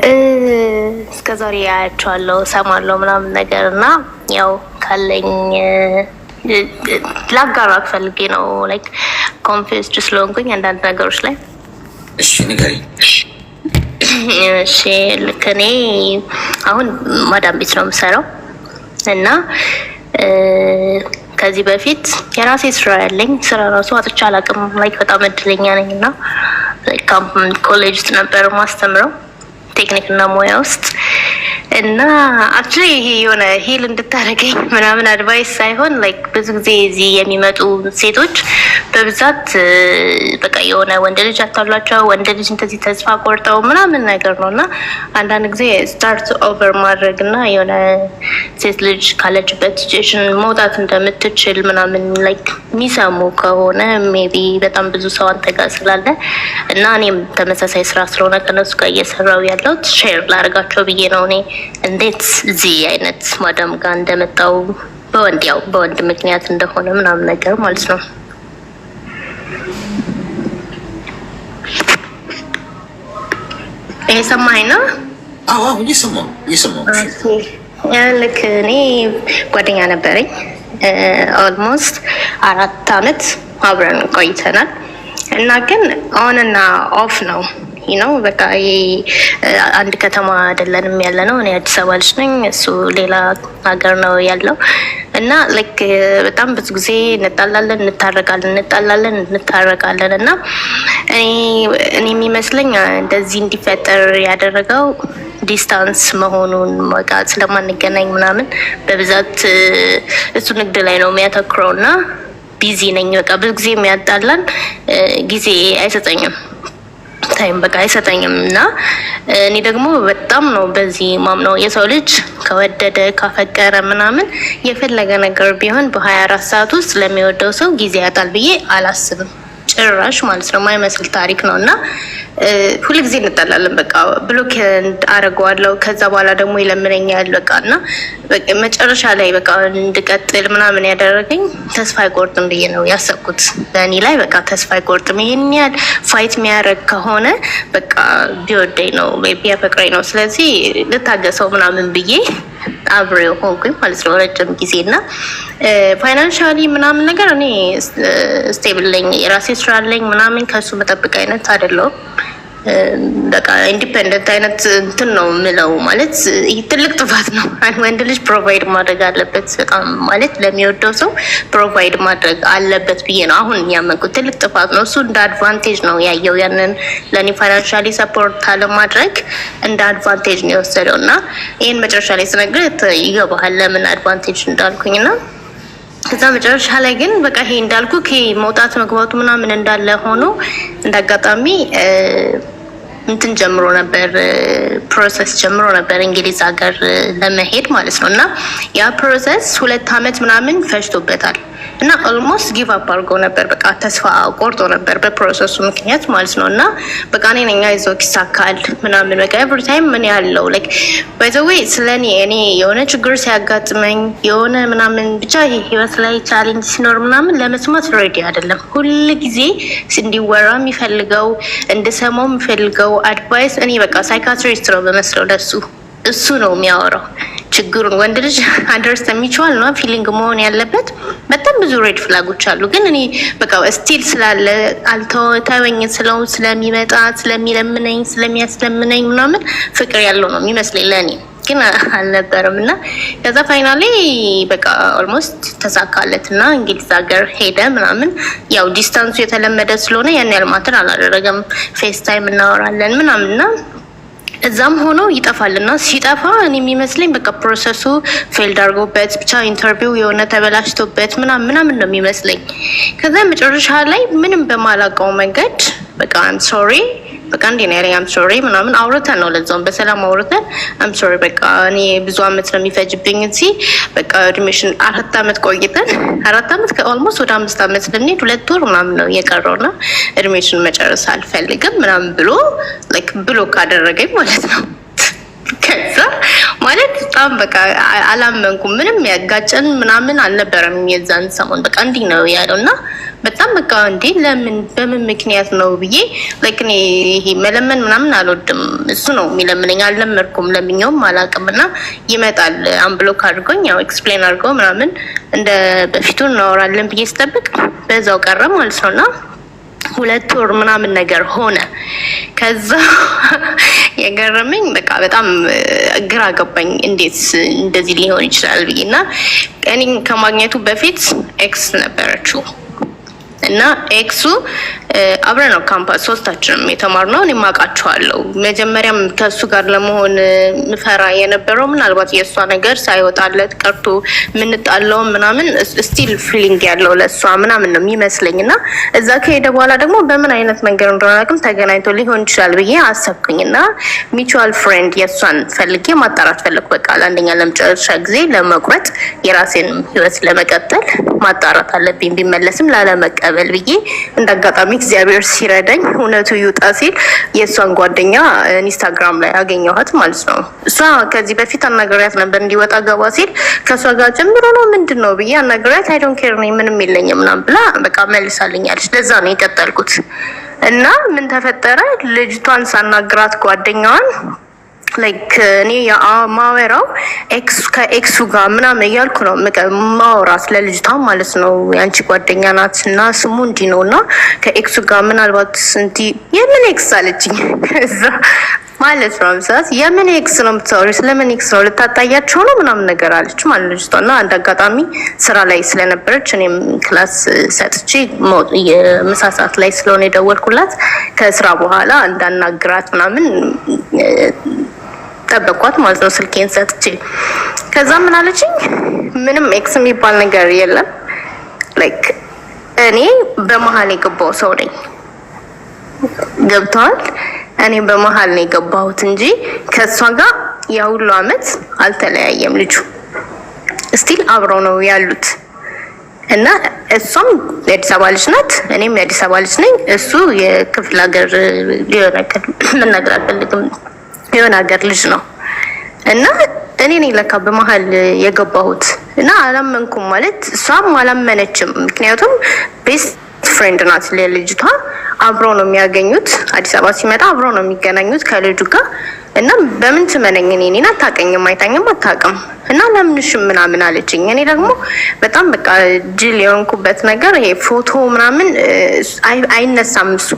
እስከዛሬ ያያቸዋለሁ ሰማለሁ ምናምን ነገር እና ያው ካለኝ ላጋራክ ፈልጌ ነው ላይክ ኮንፊውዝድ ስለሆንኩኝ አንዳንድ ነገሮች ላይ። እሺ ንገሪኝ። እሺ ልክ እኔ አሁን ማዳም ቤት ነው የምሰራው እና ከዚህ በፊት የራሴ ስራ ያለኝ ስራ ራሱ አጥቼ አላውቅም። ላይክ በጣም እድለኛ ነኝ እና ላይክ ኮሌጅ ውስጥ ነበር ማስተምረው ቴክኒክ እና ሙያ ውስጥ እና አክቹሊ ይሄ የሆነ ሂል እንድታደርገኝ ምናምን አድቫይስ ሳይሆን ላይክ ብዙ ጊዜ እዚህ የሚመጡ ሴቶች በብዛት በቃ የሆነ ወንድ ልጅ አታሏቸው ወንድ ልጅ እንደዚህ ተስፋ ቆርጠው ምናምን ነገር ነው እና አንዳንድ ጊዜ ስታርት ኦቨር ማድረግ እና የሆነ ሴት ልጅ ካለችበት ሲቹዌሽን መውጣት እንደምትችል ምናምን ላይክ የሚሰሙ ከሆነ ሜቢ በጣም ብዙ ሰው አንተ ጋር ስላለ እና እኔም ተመሳሳይ ስራ ስለሆነ ከነሱ ጋር እየሰራው ያለሁት ሼር ላደርጋቸው ብዬ ነው። እኔ እንዴት እዚህ አይነት ማዳም ጋር እንደመጣው በወንድ ምክንያት እንደሆነ ምናምን ነገር ማለት ነው። እየሰማኸኝ ነው? አዎ እየሰማሁ። ልክ እኔ ጓደኛ ነበረኝ ኦልሞስት 4 አመት አብረን ቆይተናል እና ግን ኦን እና ኦፍ ነው ነው በቃ አንድ ከተማ አይደለንም ያለ ነው። እኔ አዲስ አበባ ልጅ ነኝ፣ እሱ ሌላ ሀገር ነው ያለው እና ላይክ በጣም ብዙ ጊዜ እንጣላለን እንታረቃለን እና እኔ የሚመስለኝ እንደዚህ እንዲፈጠር ያደረገው ዲስታንስ መሆኑን በቃ ስለማንገናኝ ምናምን በብዛት እሱ ንግድ ላይ ነው የሚያተኩረው እና ቢዚ ነኝ በቃ ብዙ ጊዜ የሚያጣላን ጊዜ አይሰጠኝም ታይም በቃ አይሰጠኝም እና እኔ ደግሞ በጣም ነው በዚህ ማምነው የሰው ልጅ ከወደደ ካፈቀረ ምናምን የፈለገ ነገር ቢሆን በ24 ሰዓት ውስጥ ለሚወደው ሰው ጊዜ ያጣል ብዬ አላስብም ጭራሽ ማለት ነው። የማይመስል ታሪክ ነው እና ሁሉ ጊዜ እንጣላለን በቃ ብሎክ አደርገዋለሁ። ከዛ በኋላ ደግሞ ይለምነኛል በቃ እና መጨረሻ ላይ በቃ እንድቀጥል ምናምን ያደረገኝ ተስፋ አይቆርጥም ብዬ ነው ያሰብኩት። በእኔ ላይ በቃ ተስፋ አይቆርጥም፣ ይሄን ያህል ፋይት የሚያደርግ ከሆነ በቃ ቢወደኝ ነው ቢያፈቅረኝ ነው፣ ስለዚህ ልታገሰው ምናምን ብዬ አብሬው ሆንኩኝ ማለት ነው ረጅም ጊዜ እና ፋይናንሻሊ ምናምን ነገር እኔ ስቴብል ነኝ፣ የራሴ ስራ አለኝ ምናምን ከሱ መጠበቅ አይነት አይደለሁም። በቃ ኢንዲፔንደንት አይነት እንትን ነው የምለው ማለት ይህ ትልቅ ጥፋት ነው። አንድ ወንድ ልጅ ፕሮቫይድ ማድረግ አለበት በጣም ማለት ለሚወደው ሰው ፕሮቫይድ ማድረግ አለበት ብዬ ነው አሁን ያመንኩት። ትልቅ ጥፋት ነው። እሱ እንደ አድቫንቴጅ ነው ያየው፣ ያንን ለእኔ ፋይናንሻሊ ሰፖርት አለማድረግ እንደ አድቫንቴጅ ነው የወሰደው እና ይህን መጨረሻ ላይ ስነግር ይገባሃል ለምን አድቫንቴጅ እንዳልኩኝ እና ከዛ መጨረሻ ላይ ግን በቃ ይሄ እንዳልኩ መውጣት መግባቱ ምናምን እንዳለ ሆኖ እንዳጋጣሚ እንትን ጀምሮ ነበር ፕሮሰስ ጀምሮ ነበር እንግሊዝ ሀገር ለመሄድ ማለት ነው እና ያ ፕሮሰስ 2 አመት ምናምን ፈጅቶበታል እና ኦልሞስት ጊቭ አፕ አድርጎ ነበር በቃ ተስፋ ቆርጦ ነበር በፕሮሰሱ ምክንያት ማለት ነው እና በቃ እኔ ነኝ አይዞህ ይሳካል ምናምን በቃ ኤቭሪ ታይም ምን ያለው ላይክ ባይ ዘ ዌይ ስለኔ እኔ የሆነ ችግር ሲያጋጥመኝ የሆነ ምናምን ብቻ ህይወት ላይ ቻሌንጅ ሲኖር ምናምን ለመስማት ሬዲ አይደለም። ሁል ጊዜ እንዲወራ የሚፈልገው እንድሰማው የሚፈልገው አድቫይስ እኔ በቃ ሳይካትሪስት ነው በመስለው ለሱ እሱ ነው የሚያወራው ችግሩን። ወንድ ልጅ አንደርስታንድ የሚችል ነው ፊሊንግ መሆን ያለበት። በጣም ብዙ ሬድ ፍላጎች አሉ ግን እኔ በቃ ስቲል ስላለ አልተወኝ ስለው ስለሚመጣ ስለሚለምነኝ ስለሚያስለምነኝ ምናምን ፍቅር ያለው ነው የሚመስለኝ ለእኔ ግን አልነበረም እና ከዛ ፋይናሊ በቃ ኦልሞስት ተሳካለት እና እንግሊዝ ሀገር ሄደ ምናምን። ያው ዲስታንሱ የተለመደ ስለሆነ ያን ያህል ማተር አላደረገም። ፌስ ታይም እናወራለን ምናምን እና እዛም ሆኖ ይጠፋልና ሲጠፋ እኔ የሚመስለኝ በቃ ፕሮሰሱ ፌልድ አድርጎበት ብቻ ኢንተርቪው የሆነ ተበላሽቶበት ምናምን ነው የሚመስለኝ። ከዛ መጨረሻ ላይ ምንም በማላውቀው መንገድ በቃ አም ሶሪ በቃ እንዴ ነው ያለኝ። አም ሶሪ ምናምን አውርተን ነው ለዛውም በሰላም አውርተን አም ሶሪ በቃ እኔ ብዙ አመት ነው የሚፈጅብኝ እዚህ በቃ ኤድሚሽን 4 አመት ቆይተን 4 አመት ከኦልሞስት ወደ 5 አመት ልንሄድ 2 ወር ምናምን ነው የቀረውና ኤድሚሽን መጨረስ አልፈልግም ምናምን ብሎ ላይክ ብሎክ አደረገኝ ማለት ነው። ከዛ ማለት በጣም በቃ አላመንኩም። ምንም ያጋጨን ምናምን አልነበረም የዛን ሰሞን በቃ እንዲህ ነው ያለውና በጣም በቃ እንዴ ለምን በምን ምክንያት ነው ብዬ ላይክ እኔ ይሄ መለመን ምናምን አልወድም። እሱ ነው የሚለምነኝ። አልለመድኩም፣ ለምኛውም አላውቅምና ይመጣል አንብሎክ አድርጎኝ ያው ኤክስፕሌን አድርገው ምናምን እንደ በፊቱ እናወራለን ብዬ ስጠብቅ በዛው ቀረ ማለት ነውና 2 ወር ምናምን ነገር ሆነ። ከዛ የገረመኝ በቃ በጣም ግራ ገባኝ፣ እንዴት እንደዚህ ሊሆን ይችላል ብዬና እኔን ከማግኘቱ በፊት ኤክስ ነበረችው እና ኤክሱ አብረን ነው ካምፓስ ሶስታችንም የተማርነው። እኔ ማውቃቸዋለሁ። መጀመሪያም ከሱ ጋር ለመሆን ምፈራ የነበረው ምናልባት የእሷ ነገር ሳይወጣለት ቀርቶ ምንጣለው ምናምን ስቲል ፊሊንግ ያለው ለእሷ ምናምን ነው የሚመስለኝ እና እዛ ከሄደ በኋላ ደግሞ በምን አይነት መንገድ እንደሆነ አቅም ተገናኝቶ ሊሆን ይችላል ብዬ አሰብኩኝ እና ሚቹዋል ፍሬንድ የእሷን ፈልጌ ማጣራት ፈለኩ። በቃ ለአንደኛ ለመጨረሻ ጊዜ ለመቁረጥ የራሴን ህይወት ለመቀጠል ማጣራት አለብኝ፣ ቢመለስም ላለመቀበል ብዬ እንዳጋጣሚ እግዚአብሔር ሲረዳኝ እውነቱ ይውጣ ሲል የእሷን ጓደኛ ኢንስታግራም ላይ አገኘኋት ማለት ነው። እሷ ከዚህ በፊት አናገሪያት ነበር እንዲወጣ ገባ ሲል ከእሷ ጋር ጀምሮ ነው ምንድን ነው ብዬ አናገሪያት አይ ዶንት ኬር ነኝ ምንም የለኝም ምናምን ብላ በቃ መልሳልኛለች። ለዛ ነው የቀጠልኩት እና ምን ተፈጠረ ልጅቷን ሳናግራት ጓደኛዋን ላይክ እኔ ማወራው ከኤክሱ ጋር ምናምን እያልኩ ነው ማወራት ለልጅቷ ማለት ነው። ያንቺ ጓደኛ ናት እና ስሙ እንዲህ ነው እና ከኤክሱ ጋር ምናልባት እንዲህ የምን ኤክስ አለችኝ። ከዛ ማለት ነው ምሳስ የምን ኤክስ ነው የምታወሪው? ስለምን ኤክስ ነው ልታጣያቸው ነው ምናምን ነገር አለች ማለት ልጅቷ። እና አንድ አጋጣሚ ስራ ላይ ስለነበረች እኔም ክላስ ሰጥቼ የምሳ ሰዓት ላይ ስለሆነ የደወልኩላት ከስራ በኋላ እንዳናግራት ምናምን ጠበቅኳት ማለት ነው ስልኬን ሰጥቼ። ከዛ ምን አለችኝ? ምንም ኤክስ የሚባል ነገር የለም፣ ላይክ እኔ በመሀል የገባው ሰው ነኝ። ገብተዋል? እኔ በመሀል ነው የገባሁት እንጂ ከእሷ ጋር ያ ሁሉ አመት አልተለያየም። ልጁ ስቲል አብረው ነው ያሉት እና እሷም የአዲስ አበባ ልጅ ናት፣ እኔም የአዲስ አበባ ልጅ ነኝ። እሱ የክፍለ ሀገር ሊሆን መናገር አልፈልግም የሆነ ሀገር ልጅ ነው እና እኔ ነኝ ለካ በመሀል የገባሁት እና አላመንኩም። ማለት እሷም አላመነችም፣ ምክንያቱም ቤስት ፍሬንድ ናት ለልጅቷ። አብረው ነው የሚያገኙት፣ አዲስ አበባ ሲመጣ አብረው ነው የሚገናኙት ከልጁ ጋር እና በምን ትመነኝ እኔን አታውቀኝም፣ አይታኝም፣ አታውቅም እና ለምንሽም ምናምን አለችኝ። እኔ ደግሞ በጣም በቃ ጅል የሆንኩበት ነገር ይሄ ፎቶ ምናምን አይነሳም እሱ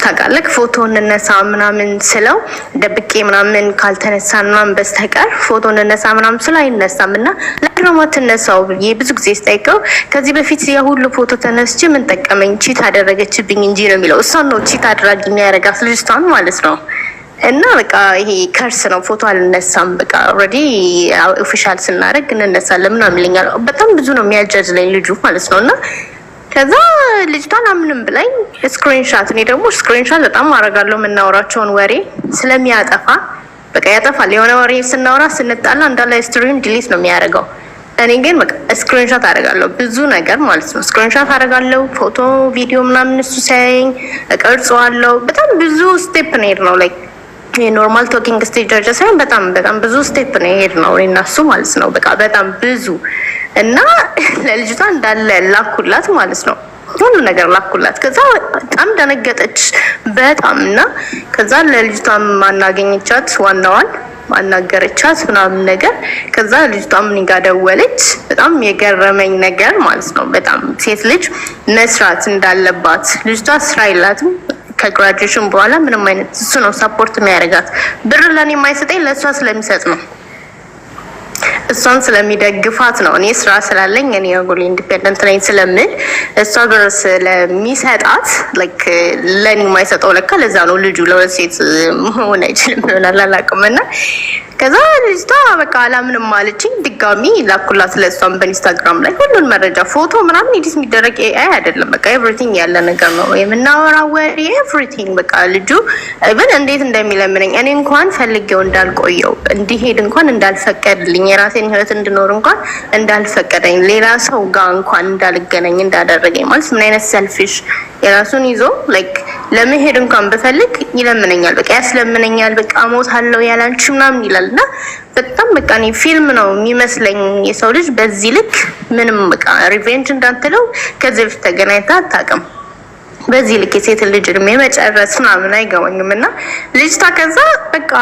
ታውቃለህ፣ ፎቶ እንነሳ ምናምን ስለው ደብቄ ምናምን ካልተነሳን ምናምን በስተቀር ፎቶ እንነሳ ምናምን ስለው አይነሳም እና ለድራማ ትነሳው ብዬ ብዙ ጊዜ ስጠይቀው ከዚህ በፊት የሁሉ ፎቶ ተነስቼ ምን ጠቀመኝ፣ ቺት አደረገችብኝ እንጂ ነው የሚለው። እሷን ነው ቺት አድራጊ የሚያደርጋት ልጅቷን ማለት ነው። እና በቃ ይሄ ከርስ ነው፣ ፎቶ አልነሳም። በቃ ኦልሬዲ ኦፊሻል ስናደርግ እንነሳለን ምናምን ይለኛል። በጣም ብዙ ነው የሚያጃጅ ላይ ልጁ ማለት ነው። እና ከዛ ልጅቷን አምንም ብላኝ ስክሪንሻት፣ እኔ ደግሞ ስክሪንሻት በጣም አደርጋለሁ የምናወራቸውን ወሬ ስለሚያጠፋ በቃ ያጠፋል። የሆነ ወሬ ስናወራ ስንጣላ እንዳለ ስትሪም ዲሊት ነው የሚያደርገው። እኔ ግን በቃ ስክሪንሻት አደርጋለሁ ብዙ ነገር ማለት ነው። ስክሪንሻት አደርጋለሁ፣ ፎቶ ቪዲዮ ምናምን እሱ ሲያየኝ እቀርጸዋለሁ። በጣም ብዙ ስቴፕ ነው ነው ላይክ የኖርማል ቶኪንግ ስቴጅ ደረጃ ሳይሆን በጣም ብዙ ስቴፕ ነው የሄድ ነው እና እሱ ማለት ነው በቃ በጣም ብዙ እና ለልጅቷ እንዳለ ላኩላት ማለት ነው፣ ሁሉ ነገር ላኩላት። ከዛ በጣም ደነገጠች በጣም እና ከዛ ለልጅቷ ማናገኘቻት ዋናዋን ማናገረቻት ምናምን ነገር። ከዛ ልጅቷ ምን ጋር ደወለች። በጣም የገረመኝ ነገር ማለት ነው በጣም ሴት ልጅ መስራት እንዳለባት። ልጅቷ ስራ የላትም ከግራጁዌሽን በኋላ ምንም አይነት እሱ ነው ሰፖርት የሚያደርጋት። ብር ለኔ የማይሰጠኝ ለእሷ ስለሚሰጥ ነው፣ እሷን ስለሚደግፋት ነው። እኔ ስራ ስላለኝ እኔ ጎል ኢንዲፔንደንት ነኝ ስለምል እሷ ብር ስለሚሰጣት ላይክ ለኔ የማይሰጠው ለካ ለዛ ነው ልጁ ለወሴት መሆን አይችልም ይሆናል አላውቅም። እና ከዛ ልጅቷ በቃ አላምንም አለችኝ። ድጋሚ ላኩላት ለእሷም በኢንስታግራም ላይ ሁሉን መረጃ ፎቶ ምናምን ኤዲት የሚደረግ ኤአይ አይደለም፣ በቃ ኤቭሪቲንግ ያለ ነገር ነው የምናወራው ወሬ ኤቭሪቲንግ። በቃ ልጁ ኢቭን እንዴት እንደሚለምነኝ እኔ እንኳን ፈልጌው እንዳልቆየው እንዲሄድ እንኳን እንዳልፈቀድልኝ የራሴን ህይወት እንድኖር እንኳን እንዳልፈቀደኝ ሌላ ሰው ጋር እንኳን እንዳልገናኝ እንዳደረገኝ ማለት ምን አይነት ሰልፊሽ የራሱን ይዞ ላይክ ለመሄድ እንኳን ብፈልግ ይለምነኛል። በቃ ያስለምነኛል። በቃ እሞታለሁ ያላንቺ ምናምን ይላልና በጣም በቃ እኔ ፊልም ነው የሚመስለኝ የሰው ልጅ በዚህ ልክ ምንም በቃ ሪቬንጅ እንዳትለው ከዚህ በፊት ተገናኝታ አታውቅም። በዚህ ልክ የሴት ልጅ እድሜ መጨረስ ምናምን አይገባኝም። እና ልጅቷ ከዛ በቃ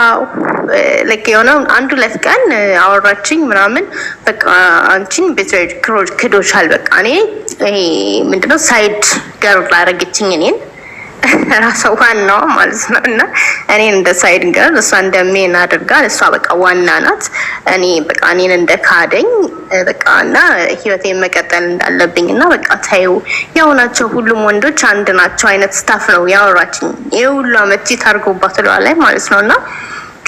ልክ የሆነ አንድ ሁለት ቀን አወራችኝ ምናምን በቃ አንቺን ቤትሬድ ክዶሻል፣ በቃ እኔ ይሄ ምንድነው ሳይድ ገርል አደረገችኝ እኔን ራሷ ዋናዋ ማለት ነው። እና እኔን እንደ ሳይድ ገርል እሷ እንደ ሜን አድርጋ እሷ በቃ ዋና ናት። እኔ በቃ እኔን እንደ ካደኝ በቃ እና ህይወቴን መቀጠል እንዳለብኝ እና በቃ ታዩ ያው ናቸው ሁሉም ወንዶች አንድ ናቸው አይነት ስታፍ ነው ያወራችኝ። ይሄ ሁሉ አመት ታርጎባት ላይ ማለት ነው። እና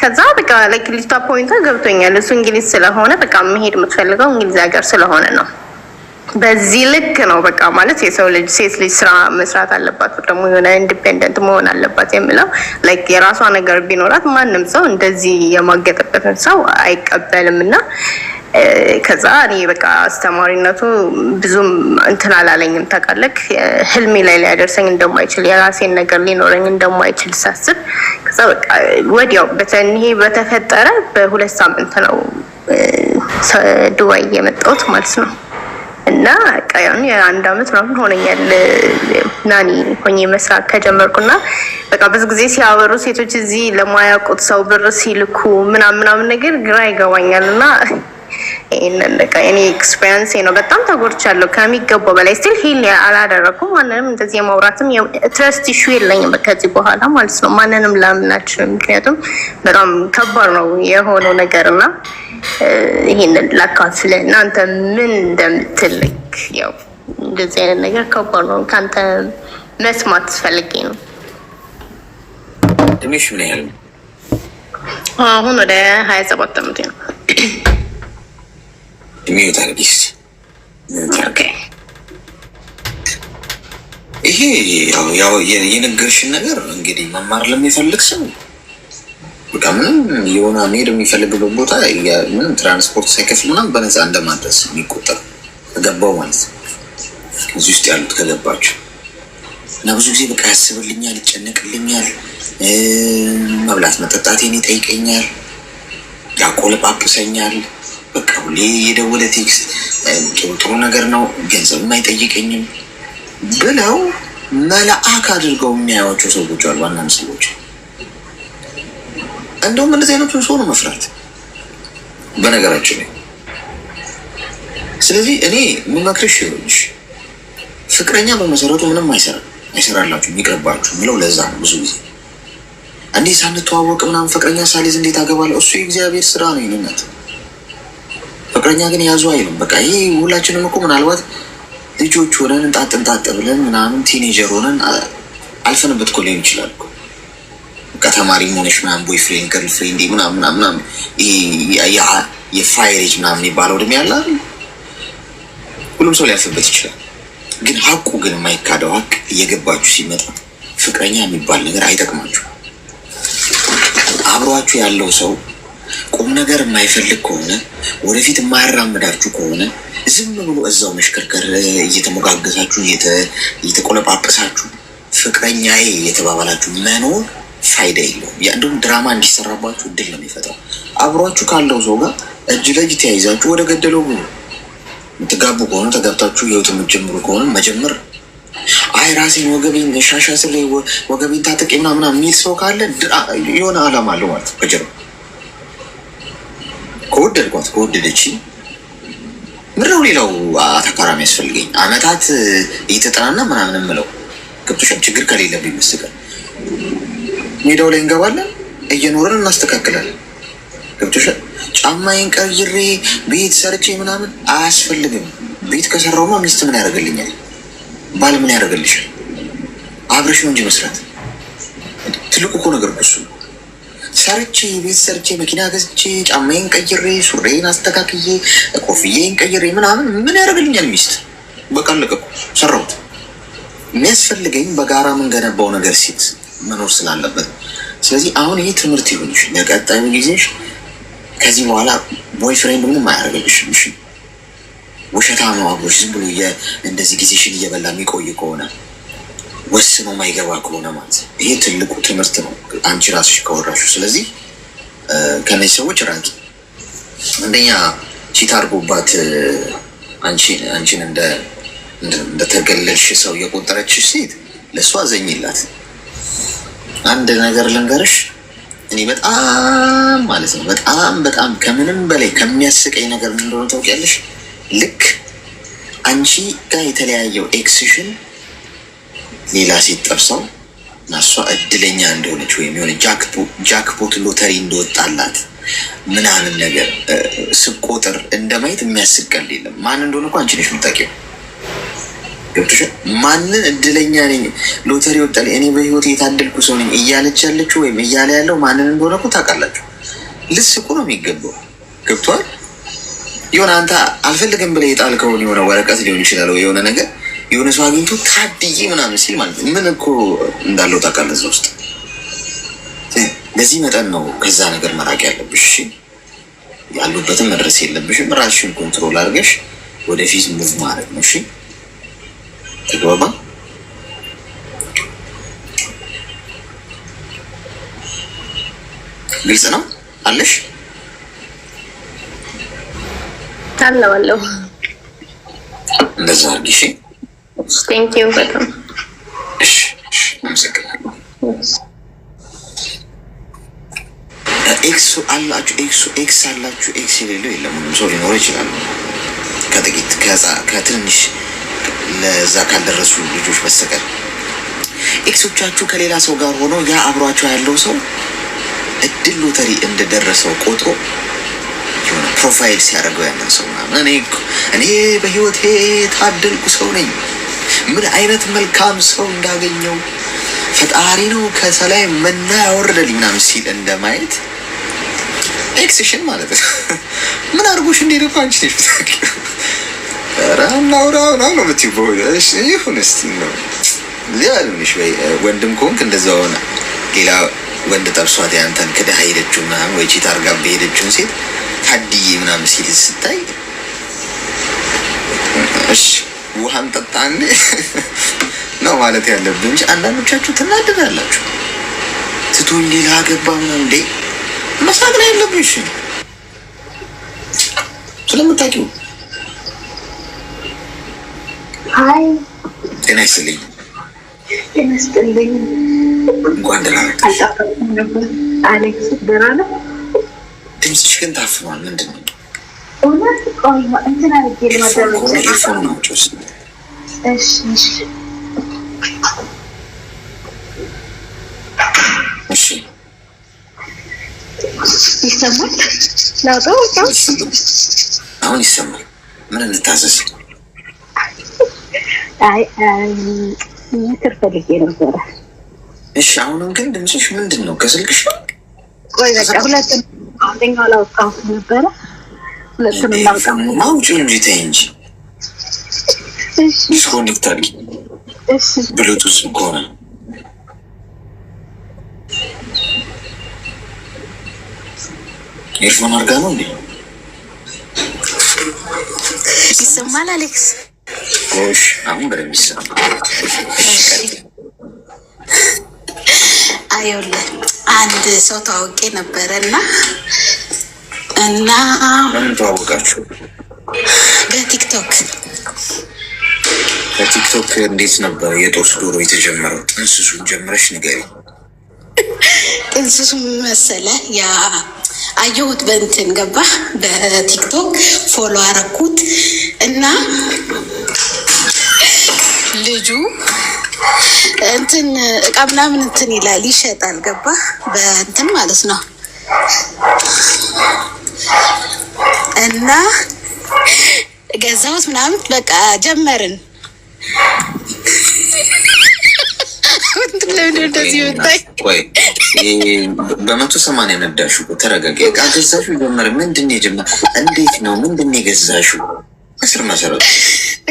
ከዛ በቃ ላይክ ልጅቷ ፖይንቷ ገብቶኛል። እሱ እንግሊዝ ስለሆነ በቃ መሄድ የምትፈልገው እንግሊዝ ሀገር ስለሆነ ነው። በዚህ ልክ ነው በቃ ማለት የሰው ልጅ ሴት ልጅ ስራ መስራት አለባት፣ ደግሞ የሆነ ኢንዲፔንደንት መሆን አለባት የሚለው ላይክ የራሷ ነገር ቢኖራት ማንም ሰው እንደዚህ የማገጠበትን ሰው አይቀበልም። እና ከዛ እኔ በቃ አስተማሪነቱ ብዙም እንትን አላለኝም ታውቃለህ። ህልሜ ላይ ሊያደርሰኝ እንደማይችል የራሴን ነገር ሊኖረኝ እንደማይችል ሳስብ ከዛ በቃ ወዲያው ይሄ በተፈጠረ በ2 ሳምንት ነው ዱባይ የመጣሁት ማለት ነው። እና ቀያን የ1 አመት ምናምን ሆነኛል ናኒ ሆኜ መስራት ከጀመርኩና በቃ ብዙ ጊዜ ሲያወሩ ሴቶች እዚህ ለማያውቁት ሰው ብር ሲልኩ ምናምን ነገር ግራ ይገባኛል። እና ይሄንን በቃ እኔ ኤክስፒሪየንስ ነው። በጣም ተጎድቻለሁ ከሚገባው በላይ ስቲል ሂል አላደረኩም። ማንንም እንደዚህ የማውራትም ትረስት ኢሹ የለኝም ከዚህ በኋላ ማለት ነው። ማንንም ላምናችንም ምክንያቱም በጣም ከባድ ነው የሆነው ነገርና ይሄንን ላካፍል እናንተ ምን እንደምትልክ ያው እንደዚህ አይነት ነገር ከባድ ነው። ካንተ መስማት ፈልጌ ነው። ትንሽ ምን ያህል አሁን ወደ 27 አመት ነው። ሚዩት አርጊስ ኦኬ። ይሄ ያው የነገርሽን ነገር እንግዲህ መማር ለሚፈልግ ሰው በቃ ምንም የሆነ መሄድ የሚፈልግበት ቦታ ምንም ትራንስፖርት ሳይከፍል ምናምን በነፃ እንደማድረስ የሚቆጠር ከገባው ማለት ነው። እዚህ ውስጥ ያሉት ከገባቸው እና ብዙ ጊዜ በቃ ያስብልኛል፣ ይጨነቅልኛል፣ መብላት መጠጣቴን ይጠይቀኛል፣ ያቆለጳጵሰኛል። በቃ ሁሌ የደወለ ቴክስት ጥሩ ነገር ነው ገንዘብም አይጠይቀኝም ብለው መልአክ አድርገው የሚያዩዋቸው ሰዎች አሉ። አንዳንድ ሰዎች እንደውም እንደዚህ አይነቱን ሰው ነው መፍራት በነገራችን ላይ። ስለዚህ እኔ የምመክርሽ ይሆንሽ ፍቅረኛ በመሰረቱ ምንም አይሰራላችሁ የሚቀርባችሁ ምለው ለዛ ነው። ብዙ ጊዜ እንዴ ሳንተዋወቅ ምናምን ፍቅረኛ ሳሊዝ እንዴት አገባለሁ? እሱ የእግዚአብሔር ስራ ነው ይልናት። ፍቅረኛ ግን ያዙ አይልም። በቃ ይሄ ሁላችንም እኮ ምናልባት ልጆች ሆነን እንጣጥ ብለን ምናምን ቲኔጀር ሆነን አልፈንበት እኮ ሊሆን ይችላል እኮ በቃ ተማሪ ሆነሽ ምናምን ቦይፍሬንድ ገርልፍሬንድ ምናምን የፋይሬጅ ምናምን የሚባለው እድሜ ያለ ሁሉም ሰው ሊያልፍበት ይችላል። ግን ሀቁ ግን የማይካደው ሀቅ እየገባችሁ ሲመጣ ፍቅረኛ የሚባል ነገር አይጠቅማችሁ። አብሯችሁ ያለው ሰው ቁም ነገር የማይፈልግ ከሆነ ወደፊት የማያራምዳችሁ ከሆነ ዝም ብሎ እዛው መሽከርከር እየተሞጋገሳችሁ እየተቆለጳጰሳችሁ ፍቅረኛዬ እየተባባላችሁ መኖር ፋይዳ የለውም። እንደውም ድራማ እንዲሰራባችሁ እድል ነው የሚፈጥረው። አብሯችሁ ካለው ሰው ጋር እጅ ለእጅ ተያይዛችሁ ወደ ገደለው የምትጋቡ ከሆነ ተጋብታችሁ ህይወት የምትጀምሩ ከሆነ መጀመር አይ ራሴን ወገቤን ሻሻ ስለ ወገቤን ታጠቂ ምናምን የሚል ሰው ካለ የሆነ አላማ አለው ማለት ነው ከጀርባ። ከወደደች ምነው ሌላው አተካራ የሚያስፈልገኝ አመታት እየተጠናና ምናምን የምለው ገብቶሻል። ችግር ከሌለብኝ በስተቀር ሜዳው ላይ እንገባለን እየኖርን እናስተካክላለን። ገብቶሻል። ጫማዬን ቀይሬ ቤት ሰርቼ ምናምን አያስፈልግም። ቤት ከሰራውማ ሚስት ምን ያደርግልኛል? ባል ምን ያደርግልሻል? አብረሽ ነው እንጂ መስራት ትልቁ እኮ ነገር እሱ ነው። ሰርቼ ቤት ሰርቼ መኪና ገዝቼ ጫማዬን ቀይሬ ሱሬን አስተካክዬ ኮፍዬን ቀይሬ ምናምን ምን ያደርግልኛል ሚስት? በቃ ለቀቁ ሰራሁት። የሚያስፈልገኝ በጋራ የምንገነባው ነገር ሴት መኖር ስላለበት። ስለዚህ አሁን ይህ ትምህርት ይሁንሽ ለቀጣዩ ጊዜሽ። ከዚህ በኋላ ቦይፍሬንድ ምንም አያደርግልሽም። እሺ ውሸታ ነው አብሮሽ ዝም ብሎ እንደዚህ ጊዜሽን እየበላ የሚቆይ ከሆነ ወስኖ ማይገባ ከሆነ ማለት ነው። ይሄ ትልቁ ትምህርት ነው አንቺ ራስሽ ካወራሽው። ስለዚህ ከነዚህ ሰዎች ራቂ። አንደኛ ቺት አድርጎባት አንቺን እንደተገለልሽ ሰው የቆጠረችሽ ሴት ለእሷ አዘኝላት። አንድ ነገር ልንገርሽ፣ እኔ በጣም ማለት ነው በጣም ከምንም በላይ ከሚያስቀኝ ነገር ምን እንደሆነ ታውቂያለሽ? ልክ አንቺ ጋር የተለያየው ኤክስሽን ሌላ ሴት ጠብሰው እና እሷ እድለኛ እንደሆነች ወይም የሆነ ጃክፖት ሎተሪ እንደወጣላት ምናምን ነገር ስቆጥር እንደማየት የሚያስቀል የለም። ማን እንደሆነ እኮ አንቺ ነሽ የምታውቂው። ገብቶሻል? ማንን እድለኛ ነኝ ሎተሪ ወጣልኝ እኔ በህይወት የታደልኩ ሰው ነኝ እያለች ያለችው ወይም እያለ ያለው ማንን እንደሆነ እኮ ታውቃላችሁ። ልስቁ ነው የሚገባው። ገብቷል? የሆነ አንተ አልፈልግም ብለህ የጣልከውን የሆነ ወረቀት ሊሆን ይችላል ወይ የሆነ ነገር የሆነ ሰው አግኝቶ ታድዬ ምናምን ሲል ማለት ምን እኮ እንዳለው ታውቃለህ እዛ ውስጥ። በዚህ መጠን ነው ከዛ ነገር መራቅ ያለብሽ። ያሉበትን መድረስ የለብሽም። ራስሽን ኮንትሮል አድርገሽ ወደፊት ሙቭ ማድረግ ነው። እሺ ተግባባ? ግልጽ ነው አለሽ? አለው እንደዛ አድርጊ። ቴንክ ዩ በጣም እሺ። አመሰግናለሁ። ኤክስ አላችሁ ኤክስ የሌለው የለም። ሁሉም ሰው ሊኖረው ይችላል። ከጥቂት ከትንሽ ለዛ ካልደረሱ ልጆች በስተቀር ኤክሶቻችሁ ከሌላ ሰው ጋር ሆኖ ያ አብሯቸው ያለው ሰው እድል ሎተሪ እንደደረሰው ቆጥሮ የሆነ ፕሮፋይል ሲያደርገው ያንን ሰው ምናምን እኔ በህይወቴ ታደልኩ ሰው ነኝ፣ ምን አይነት መልካም ሰው እንዳገኘው ፈጣሪ ነው ከሰላይ መና ያወረደልኝ ምናምን ሲል እንደማየት ኤክስሽን ማለት ነው። ምን አድርጎሽ እንዴት እኮ አንቺ ነሽ የምታውቂው። ኧረ እናውራ ነው የምትይው። እሺ ይሁን እስኪ ነው ሊያልንሽ ወይ ወንድም ከሆንክ እንደዛ ሆነ ሌላ ወንድ ጠብሷት ያንተን ክዳ ሄደችው ምናምን ወይ ቺት አድርጋ በሄደችውን ሴት ታድዬ ምናምን ሲል ስታይ እሺ ውሃን ጠጣ እንዴ ነው ማለት ያለብን እንጂ አንዳንዶቻችሁ ትናደዳላችሁ። ትቶኝ ሌላ ገባ ምናምን እንዴ መስራት ላይ ያለብሽ ስለምታውቂው። አይ ጤና ይስጥልኝ። ጤና ይስጥልኝ። እንኳን ደህና መጣሽ። አሌክስ ደህና ነህ? ድምፅሽ ግን ታፍኗል። ምንድን ነው? እውነት? ቆይ እንትን አድርጌ ለማዳመጥ ኤርፎን ነው ጮስ። እሺ እሺ ይሰማል? ላውጣው? አሁን ይሰማል። ምን እንታዘዝ? አይ ምክር ፈልጌ ነበረ። እሺ አሁንም ግን ድምፅሽ ምንድን ነው? ከስልክሽ ነው? ቆይ በቃ ሁለቱም አንደኛው ላውጣው ነበረ። ሁለቱንም ላውጣው። አውጪው እንጂ ተይ እንጂ። እሺ ዲስኮኔክት አድርጊ። እሺ ብሉቱዝ ከሆነ ኤርፎን አድርጋ ነው እንዴ? ይሰማል አሌክስ? ጎሽ አሁን በደንብ ይሰማል። አይውልህ አንድ ሰው ታውቄ ነበረ እና በምን ተዋወቃችሁ? በቲክቶክ በቲክቶክ እንዴት ነበር የጦስ ዶሮ የተጀመረው? ጥንስሱን ጀምረሽ ንገሪ። ጥንስሱ መሰለ ያ አየሁት በእንትን ገባ በቲክቶክ ፎሎ አረኩት እና ልጁ እንትን እቃ ምናምን እንትን ይላል ይሸጣል ገባ በእንትን ማለት ነው እና ገዛሁት ምናምን በቃ ጀመርን። ወይ በ180 ነዳሹ ተረጋጋ። እቃ ገዛሹ ጀመረ። ምንድን የጀመረ እንዴት ነው? ምንድን የገዛሹ? እስር መሰረቱ።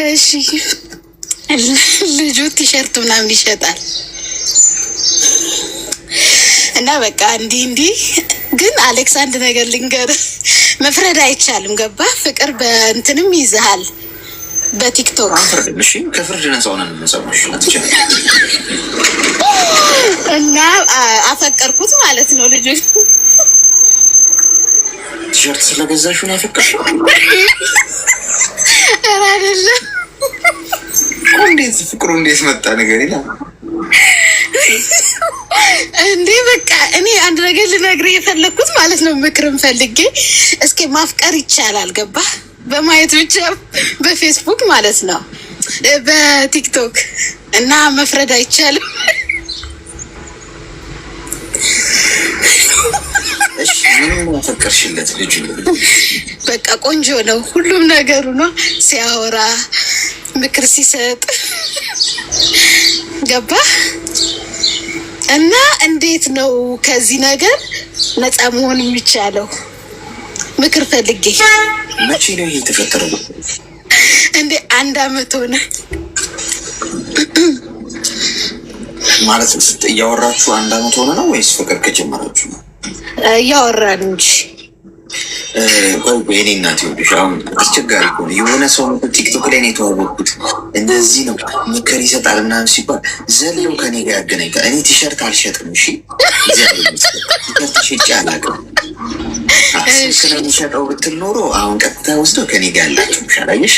እሺ ልጁ ቲሸርት ምናምን ይሸጣል እና በቃ እንዲህ ግን አሌክስ አንድ ነገር ልንገር፣ መፍረድ አይቻልም ገባ ፍቅር በእንትንም ይዝሃል በቲክቶክ እሺ፣ ከፍርድ ነፃ ሆነን እንሰማሽ አትችልም። እና አፈቀርኩት ማለት ነው ልጁ። ቲሸርት ስለገዛሽው ነው ያፈቀርሽው? ኧረ አይደለም። እንዴት ፍቅሩ እንዴት መጣ ነገር ይላል እንዴ? በቃ እኔ አንድ ነገር ልነግርህ የፈለግኩት ማለት ነው፣ ምክርም ፈልጌ እስኪ ማፍቀር ይቻላል ገባህ? በማየት ብቻ በፌስቡክ ማለት ነው በቲክቶክ እና መፍረድ አይቻልም። እሺ ምን ማፈቀርሽለት ልጅ? በቃ ቆንጆ ነው ሁሉም ነገሩ ነው። ሲያወራ ምክር ሲሰጥ ገባ። እና እንዴት ነው ከዚህ ነገር ነፃ መሆን የሚቻለው? ምክር ፈልጌ። መቼ ነው ይሄ የተፈጠረው? እንዴ 1 አመት ሆነ ማለት እያወራችሁ 1 አመት ሆነ ነው ወይስ ፍቅር ከጀመራችሁ ነው? እያወራን እንጂ። የኔ እናት ይኸውልሽ፣ አሁን አስቸጋሪ ከሆነ የሆነ ሰው ቲክቶክ ላይ ነው የተዋወቅኩት እንደዚህ ነው ምክር ይሰጣል ምናምን ሲባል ዘለው ከኔ ጋር ያገናኝታል። እኔ ቲሸርት አልሸጥም። እሺ ቲሸርት ሽጬ አላውቅም። ስለሚሸጠው ብትል ኖሮ አሁን ቀጥታ ወስደው ከኔ ጋር ያላቸው ሻላየሽ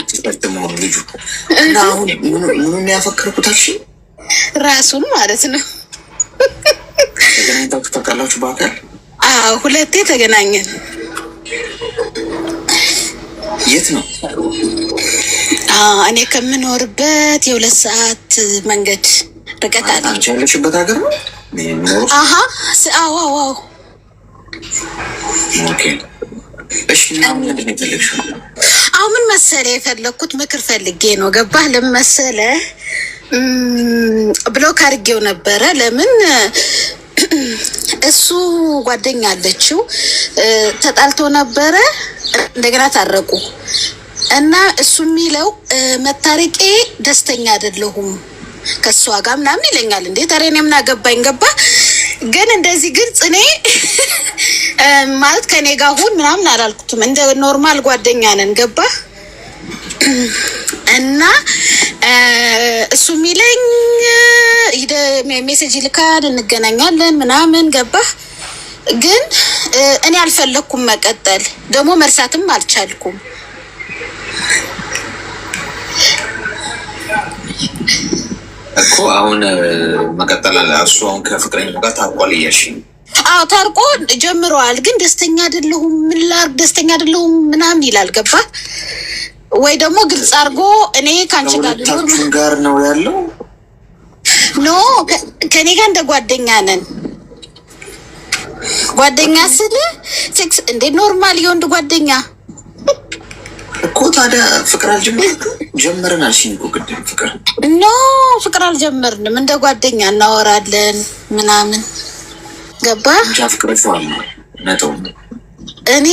ቲሸርት መሆኑ ልጁ እና አሁን ምኑን ያፈከርኩታል? ራሱን ማለት ነው። ተገናኝታችሁ ታውቃላችሁ በአካል? 2 ተገናኘን። የት ነው? እኔ ከምኖርበት የ2 ሰዓት መንገድ ርቀት አለ። አንቺ ያለሽበት ሀገር ነው? አዎ። ኦኬ እሺ። ምንድን ነው የፈለግሽው? አሁን ምን መሰለህ የፈለግኩት ምክር ፈልጌ ነው ገባህ? ለመሰለ ብሎክ አድርጌው ነበረ። ለምን እሱ ጓደኛ አለችው ተጣልቶ ነበረ፣ እንደገና ታረቁ እና እሱ የሚለው መታረቄ ደስተኛ አይደለሁም ከሷ ጋር ምናምን ይለኛል። እንዴ ታዲያ እኔ ምን አገባኝ ገባ። ግን እንደዚህ ግልጽ እኔ ማለት ከኔ ጋር ሁን ምናምን አላልኩትም። እንደ ኖርማል ጓደኛ ነን ገባ። እና እሱ የሚለኝ ሜሴጅ ይልካል እንገናኛለን ምናምን ገባ። ግን እኔ አልፈለኩም መቀጠል፣ ደግሞ መርሳትም አልቻልኩም። እኮ አሁን መቀጠል እሱ አሁን ከፍቅረኛው ጋር ታርቋል እያልሽኝ? አዎ ታርቆ ጀምረዋል። ግን ደስተኛ አይደለሁም፣ ምን ላድርግ ደስተኛ አይደለሁም ምናምን ይላል ገባ። ወይ ደግሞ ግልጽ አድርጎ እኔ ካንቺ ጋር ነው ያለው። ኖ ከኔ ጋር እንደ ጓደኛ ነን። ጓደኛ ስለ ሴክስ እንደ ኖርማል የወንድ ጓደኛ እኮ። ታዲያ ፍቅር ጀመርን አልሽኝ እኮ ቅድም። ፍቅር ኖ ፍቅር አልጀመርንም፣ እንደ ጓደኛ እናወራለን ምናምን ገባ። እንጃ ፍቅር ይፈዋል ነጠው እኔ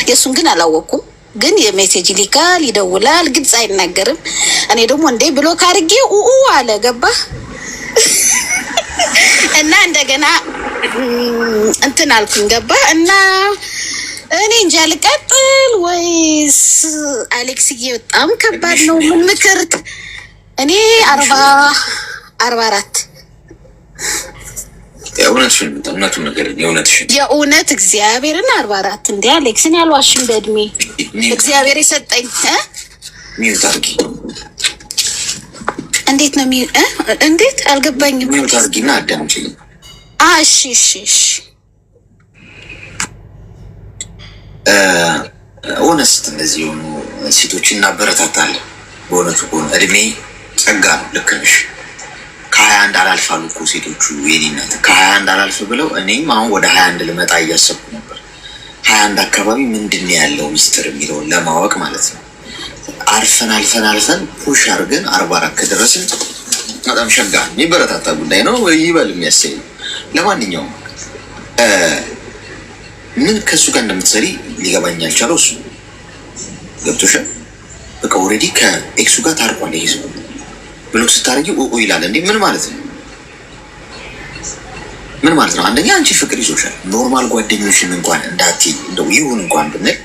የእሱን ግን አላወቅኩም። ግን የሜሴጅ ይልካል ይደውላል፣ ግልጽ አይናገርም። እኔ ደግሞ እንዴ ብሎ ካርጌ አለ ገባ። እና እንደገና እንትን አልኩኝ ገባ። እና እኔ እንጃ ልቀጥል ወይስ አሌክስዬ በጣም ከባድ ነው። ምን ምክርት? እኔ 44 የእውነት እግዚአብሔርን 44 እንዲ አሌክስን ያልዋሽን በእድሜ እግዚአብሔር የሰጠኝ እንዴት ነው እንዴት አልገባኝም። እሺ ኦነስት እንደዚህ የሆኑ ሴቶች እናበረታታለን። በእውነቱ ከሆነ እድሜ ጸጋ ነው። ልክ ነሽ። ከ21 አላልፋሉ እኮ ሴቶቹ። የኔ እናት ከ21 አላልፍ ብለው እኔም አሁን ወደ 21 ልመጣ እያሰብኩ ነበር። 21 አካባቢ ምንድን ነው ያለው ሚስጥር የሚለውን ለማወቅ ማለት ነው። አልፈን ፑሽ አድርገን 44 ከደረስን በጣም ሸጋ የሚበረታታ ጉዳይ ነው። ይበል የሚያሰኝ። ለማንኛውም ምን ከእሱ ጋር እንደምትሰሪ ሊገባኝ አልቻለው። እሱ ገብቶሻል። በቃ ኦልሬዲ ከኤክሱ ጋር ታርቋል። ይሄ ሰው ብሎክ ስታደርጊ ይላል። እንዴ ምን ማለት ነው? ምን ማለት ነው? አንደኛ አንቺ ፍቅር ይዞሻል። ኖርማል ጓደኞችን እንኳን እንዳትዪ እንደው ይሁን እንኳን ብንል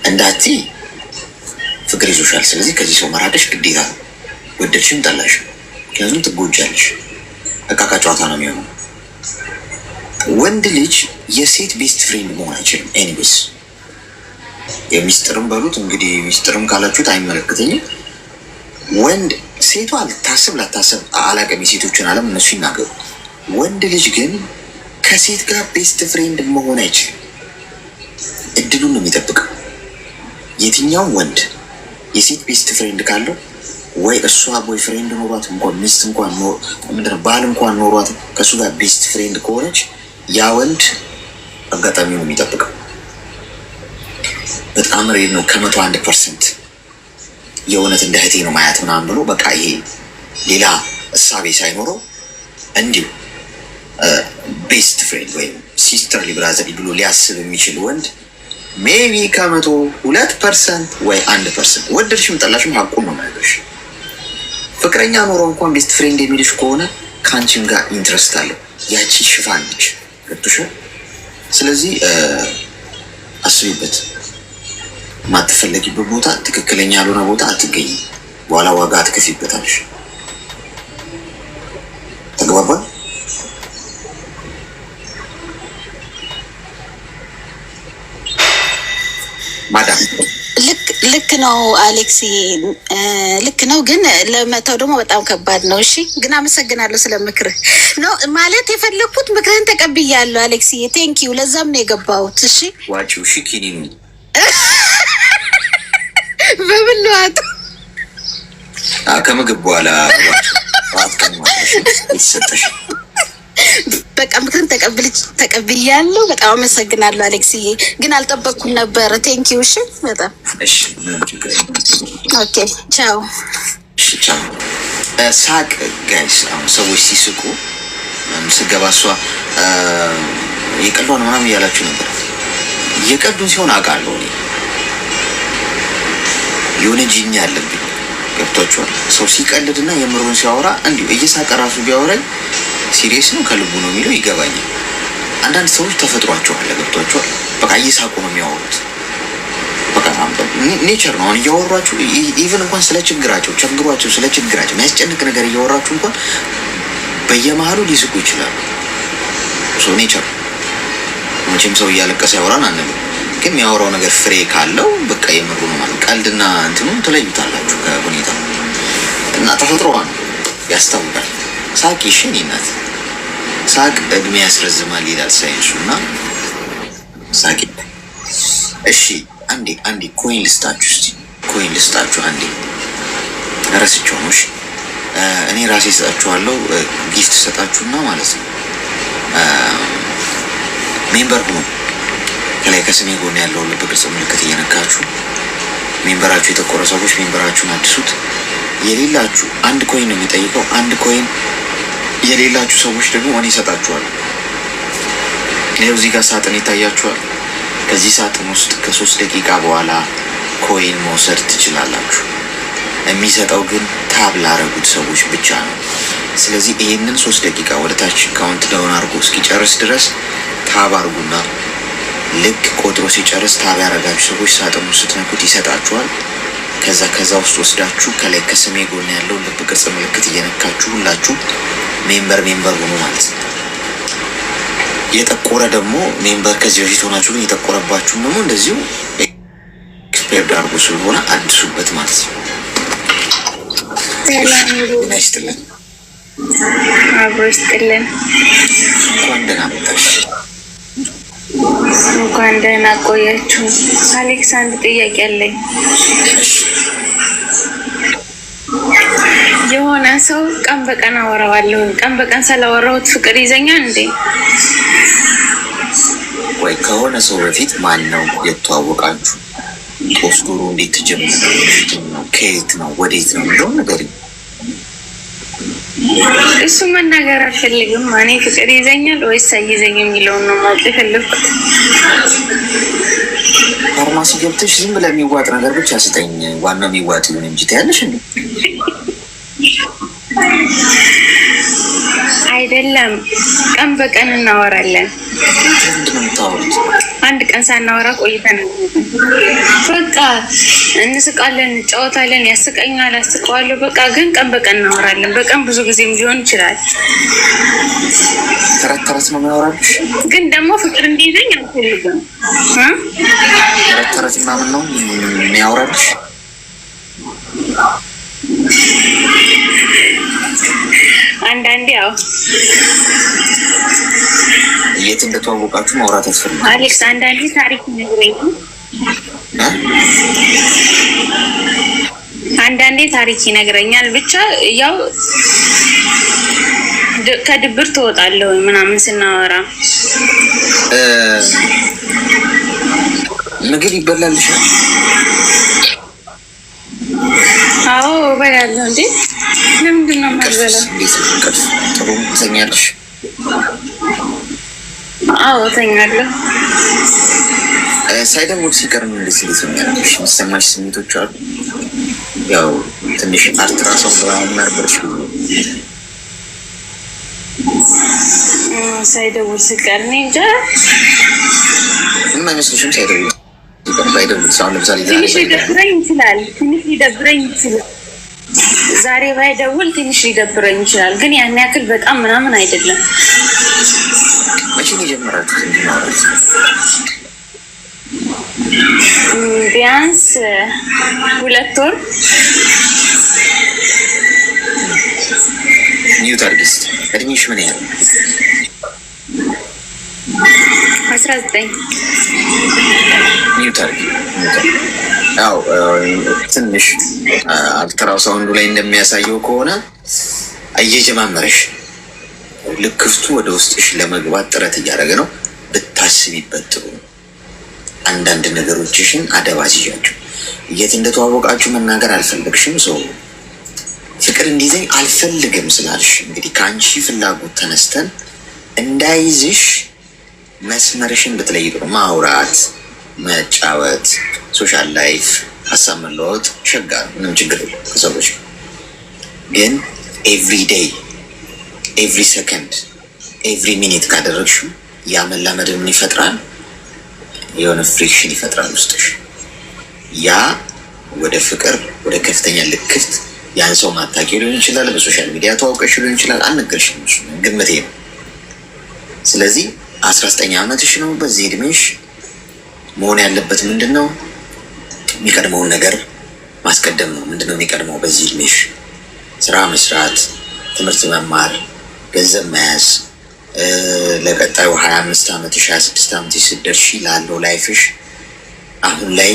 እንዳቲ ፍቅር ይዞሻል። ስለዚህ ከዚህ ሰው መራቅሽ ግዴታ ነው፣ ወደድሽም ጠላሽ። ምክንያቱም ትጎጃለሽ። እቃቃ ጨዋታ ነው የሚሆነው። ወንድ ልጅ የሴት ቤስት ፍሬንድ መሆን አይችልም። ኤኒዌይስ የሚስጥርም በሉት እንግዲህ ሚስጥርም ካላችሁት አይመለከተኝም። ወንድ ሴቷ ልታስብ ላታስብ አላውቅም፣ የሴቶችን ዓለም እነሱ ይናገሩ። ወንድ ልጅ ግን ከሴት ጋር ቤስት ፍሬንድ መሆን አይችልም። እድሉን ነው የሚጠብቀው። የትኛው ወንድ የሴት ቤስት ፍሬንድ ካለው ወይ እሷ ቦይ ፍሬንድ ኖሯት እንኳን ሚስት እንኳን ምንድን ባል እንኳን ኖሯት ከእሱ ጋር ቤስት ፍሬንድ ከሆነች ያ ወንድ አጋጣሚውን ነው የሚጠብቀው። በጣም ሬድ ነው። 101% የእውነት እንደ እህቴ ነው ማያት ምናምን ብሎ በቃ ይሄ ሌላ እሳቤ ሳይኖረው እንዲሁ ቤስት ፍሬንድ ወይም ሲስተርሊ ብራዘር ብሎ ሊያስብ የሚችል ወንድ ሜቢ 102% ወይ 1%። ወደድሽም ጠላሽም ሀቁን ነው የምነግርሽ። ፍቅረኛ ኖሮ እንኳን ቤስት ፍሬንድ የሚልሽ ከሆነ ከአንቺም ጋር ኢንትረስት አለው። ያቺ ሽፋን ነች። ገብቶሻል? ስለዚህ አስቢበት። ማትፈለጊበት ቦታ፣ ትክክለኛ ያልሆነ ቦታ አትገኝም። በኋላ ዋጋ አትከፊበታለሽ። ተግባባል? ማዳም ልክ ነው አሌክሲ፣ ልክ ነው። ግን ለመተው ደግሞ በጣም ከባድ ነው። እሺ፣ ግን አመሰግናለሁ ስለ ምክርህ ነው ማለት የፈለግኩት። ምክርህን ተቀብያለሁ አሌክሲ፣ ቴንኪዩ። ለዛም ነው የገባሁት። እሺ፣ ዋጪው። እሺ፣ ኪኒኑ በምን ለዋጡ ከምግብ በኋላ ዋት ይሰጠሽ። በቃ ምክርን ተቀብያለሁ። በጣም አመሰግናለሁ አሌክስዬ፣ ግን አልጠበቅኩም ነበረ። ቴንኪዩ። እሺ፣ በጣም እሺ። ኦኬ፣ ቻው። እሺ፣ ቻው። ሳቅ ጋይስ፣ አሁን ሰዎች ሲስቁ ስገባ እሷ የቀልዷን ምናምን እያላችሁ ነበር። የቀልዱን ሲሆን አውቃለሁ እኔ የሆነ ጂኛ አለብኝ። ገብቷችኋል? ሰው ሲቀልድና የምሩን ሲያወራ እንዲሁ እየሳቀ ራሱ ቢያወራኝ ሲሪየስ ነው ከልቡ ነው የሚለው ይገባኛል። አንዳንድ ሰዎች ተፈጥሯቸዋል። ገብቷቸዋል? በቃ እየሳቁ ነው የሚያወሩት። በቃ ኔቸር ነው። አሁን እያወሯችሁ ኢቨን እንኳን ስለ ችግራቸው ቸግሯቸው ስለ ችግራቸው የሚያስጨንቅ ነገር እያወራችሁ እንኳን በየመሀሉ ሊስቁ ይችላሉ። ሶ ኔቸር መቼም ሰው እያለቀሰ ያወራን አንልም፣ ግን የሚያወራው ነገር ፍሬ ካለው በቃ የምሩ ነው ማለት። ቀልድና እንትኑን ትለዩታላችሁ ከሁኔታ እና ተፈጥሮዋ ነው ያስታውቃል። ሳቅ ይሽን ይናት ሳቅ እድሜ ያስረዝማል ይላል ሳይንሱ እና ሳቅ። እሺ አንዴ ኮይን ልስጣችሁ። እስቲ ኮይን ልስጣችሁ አንዴ። ረስቼው ነው። እሺ እኔ ራሴ እሰጣችኋለሁ። ጊፍት ሰጣችሁና ማለት ነው ሜምበር ሁኑ። ከላይ ከስሜ ጎን ያለውን ልብ ቅርጽ ምልክት እየነካችሁ ሜምበራችሁ የተቆረ ሰዎች ሜምበራችሁን አድሱት። የሌላችሁ አንድ ኮይን ነው የሚጠይቀው። አንድ ኮይን የሌላችሁ ሰዎች ደግሞ እኔ እሰጣችኋለሁ። ይኸው እዚህ ጋር ሳጥን ይታያችኋል። ከዚህ ሳጥን ውስጥ ከ3 ደቂቃ በኋላ ኮይን መውሰድ ትችላላችሁ። የሚሰጠው ግን ታብ ላረጉት ሰዎች ብቻ ነው። ስለዚህ ይህንን 3 ደቂቃ ወደ ታች ካውንት ዳውን አድርጎ እስኪጨርስ ድረስ ታብ አርጉና ልክ ቆጥሮ ሲጨርስ ታብ ያረጋችሁ ሰዎች ሳጥኑ ስትነኩት ይሰጣችኋል። ከዛ ውስጥ ወስዳችሁ ከላይ ከስሜ ጎን ያለው ልብ ቅርጽ ምልክት እየነካችሁ ሁላችሁ ሜምበር ሆኑ ማለት ነው። የጠቆረ ደግሞ ሜምበር ከዚህ በፊት ሆናችሁ ግን የጠቆረባችሁም ደግሞ እንደዚሁ ኤክስፔርድ አድርጎ ስለሆነ አድሱበት ማለት ነው። ይስጥልን፣ አብሮ ይስጥልን። እንኳን ደህና መጣሽ። እንኳን ደህና ቆያችሁ። አሌክስ አንድ ጥያቄ አለኝ። የሆነ ሰው ቀን በቀን አወራዋለሁ። ቀን በቀን ስላወራሁት ፍቅር ይዘኛል እንዴ? ወይ ከሆነ ሰው በፊት ማን ነው የተዋወቃችሁ? ጦስቱሩ እንዴት ተጀመረ? ከየት ነው ወዴት ነው የሚለውን ነገር እሱ መናገር አልፈልግም። እኔ ፍቅር ይዘኛል ወይስ አይዘኝ የሚለውን ነው ማለት የፈለኩት። ፋርማሲ ገብተሽ ዝም ብለህ የሚዋጥ ነገር ብቻ ስጠኝ፣ ዋናው የሚዋጥ ይሁን እንጂ ትያለሽ እንዴ? አይደለም፣ ቀን በቀን እናወራለን። ምንድን ነው የምታወሩት? አንድ ቀን ሳናወራ ቆይተን በቃ እንስቃለን፣ እንጫወታለን፣ ያስቀኛል፣ አስቀዋለሁ። በቃ ግን ቀን በቀን እናወራለን። በቀን ብዙ ጊዜም ሊሆን ይችላል። ተረት ተረት ነው የሚያወራልሽ። ግን ደግሞ ፍቅር እንዲይዘኝ አልፈልግም። ተረት ተረት ምናምን ነው የሚያወራልሽ። አንዳንዴ ያው የት እንደተዋወቃችሁ ማውራት ያስፈልጋል። አሌክስ አንዳንዴ ታሪክ ይነግረኛል። አንዳንዴ ታሪክ ይነግረኛል። ብቻ ያው ከድብር ትወጣለሁ ምናምን ስናወራ። ምግብ ይበላልሻል? አዎ እበላለሁ። እንዴ ለምንድን ነው የማልበላው? ጥሩ ትተኛለሽ? አዎ እተኛለሁ። ሳይደውል ሲቀር ምን ትሰሚያለሽ? የሚሰማሽ ስሜቶች አሉ? ያው ትንሽ አልትራሳውንድ ምናምን ነበርሽ? ሳይደውል ሲቀር እኔ እንጃ። ምንም አይመስልሽም? ሳይደውል ባይደውል አሁን ለምሳሌ ትንሽ ሊደብረኝ ይችላል። ዛሬ ባይደውል ትንሽ ሊደብረኝ ይችላል፣ ግን ያን ያክል በጣም ምናምን አይደለም። መቼ ነው የጀመራችሁት እንድናወራት? ቢያንስ 2 ወር። ኒው ታርጌት እድሜሽ ምን ያህል? 19 ኒው ታርጌት ያው ትንሽ አልትራሳውንዱ ላይ እንደሚያሳየው ከሆነ እየጀማመረሽ ልክፍቱ ወደ ውስጥሽ ለመግባት ጥረት እያደረገ ነው። ብታስቢበት ጥሩ ነው። አንዳንድ ነገሮችሽን አደባዝዣቸው። የት እንደተዋወቃችሁ መናገር አልፈለግሽም። ሰው ፍቅር እንዲይዘኝ አልፈልግም ስላልሽ እንግዲህ ከአንቺ ፍላጎት ተነስተን እንዳይዝሽ መስመርሽን ብትለይ ጥሩ። ማውራት፣ መጫወት፣ ሶሻል ላይፍ፣ ሀሳብ መለዋወጥ ሸጋ ምንም ችግር የለም ከሰዎች ግን ኤቭሪ ዴይ ኤቭሪ ሰከንድ ኤቭሪ ሚኒት ካደረግሽው ያ መላመድ ምን ይፈጥራል? የሆነ ፍሪክሽን ይፈጥራል ውስጥሽ። ያ ወደ ፍቅር ወደ ከፍተኛ ልክፍት ያን ሰው ማታውቂው ሊሆን ይችላል። በሶሻል ሚዲያ ተዋውቀሽ ሊሆን ይችላል። አልነገርሽም፣ ግምቴ ነው። ስለዚህ 19 ዓመትሽ ነው። በዚህ እድሜሽ መሆን ያለበት ምንድን ነው? የሚቀድመውን ነገር ማስቀደም ነው። ምንድነው የሚቀድመው? በዚህ እድሜሽ ስራ መስራት፣ ትምህርት መማር፣ ገንዘብ መያዝ፣ ለቀጣዩ 25 ዓመትሽ 26 ዓመትሽ ስትደርሺ ላለው ላይፍሽ አሁን ላይ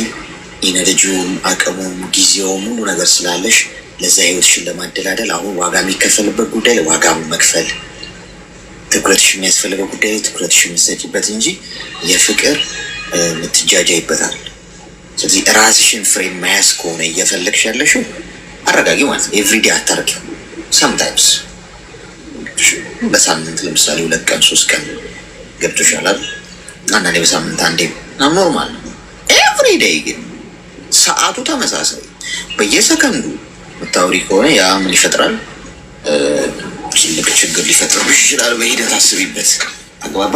ኢነርጂውም አቅሙም ጊዜውም ሁሉ ነገር ስላለሽ ለዛ ህይወትሽን ለማደላደል አሁን ዋጋ የሚከፈልበት ጉዳይ ላይ ዋጋ መክፈል፣ ትኩረትሽ የሚያስፈልገው ጉዳይ ላይ ትኩረትሽ የምትሰጪበት እንጂ የፍቅር የምትጃጃይበታል። ስለዚህ ራስሽን ፍሬም መያዝ ከሆነ እየፈለግሽ ያለሽው አረጋጊ ማለት ነው። ኤቭሪዴ አታርጊው። ሰምታይምስ በሳምንት ለምሳሌ 2 ቀን 3 ቀን ገብቶሻል አይደል? አንዳንዴ በሳምንት አንዴ ኖርማል ነው። ኤቭሪዴይ ግን ሰዓቱ ተመሳሳይ በየሰከንዱ የምታወሪ ከሆነ ያ ምን ይፈጥራል? ትልቅ ችግር ሊፈጥርብሽ ይችላል። በሂደት አስቢበት። አግባባ?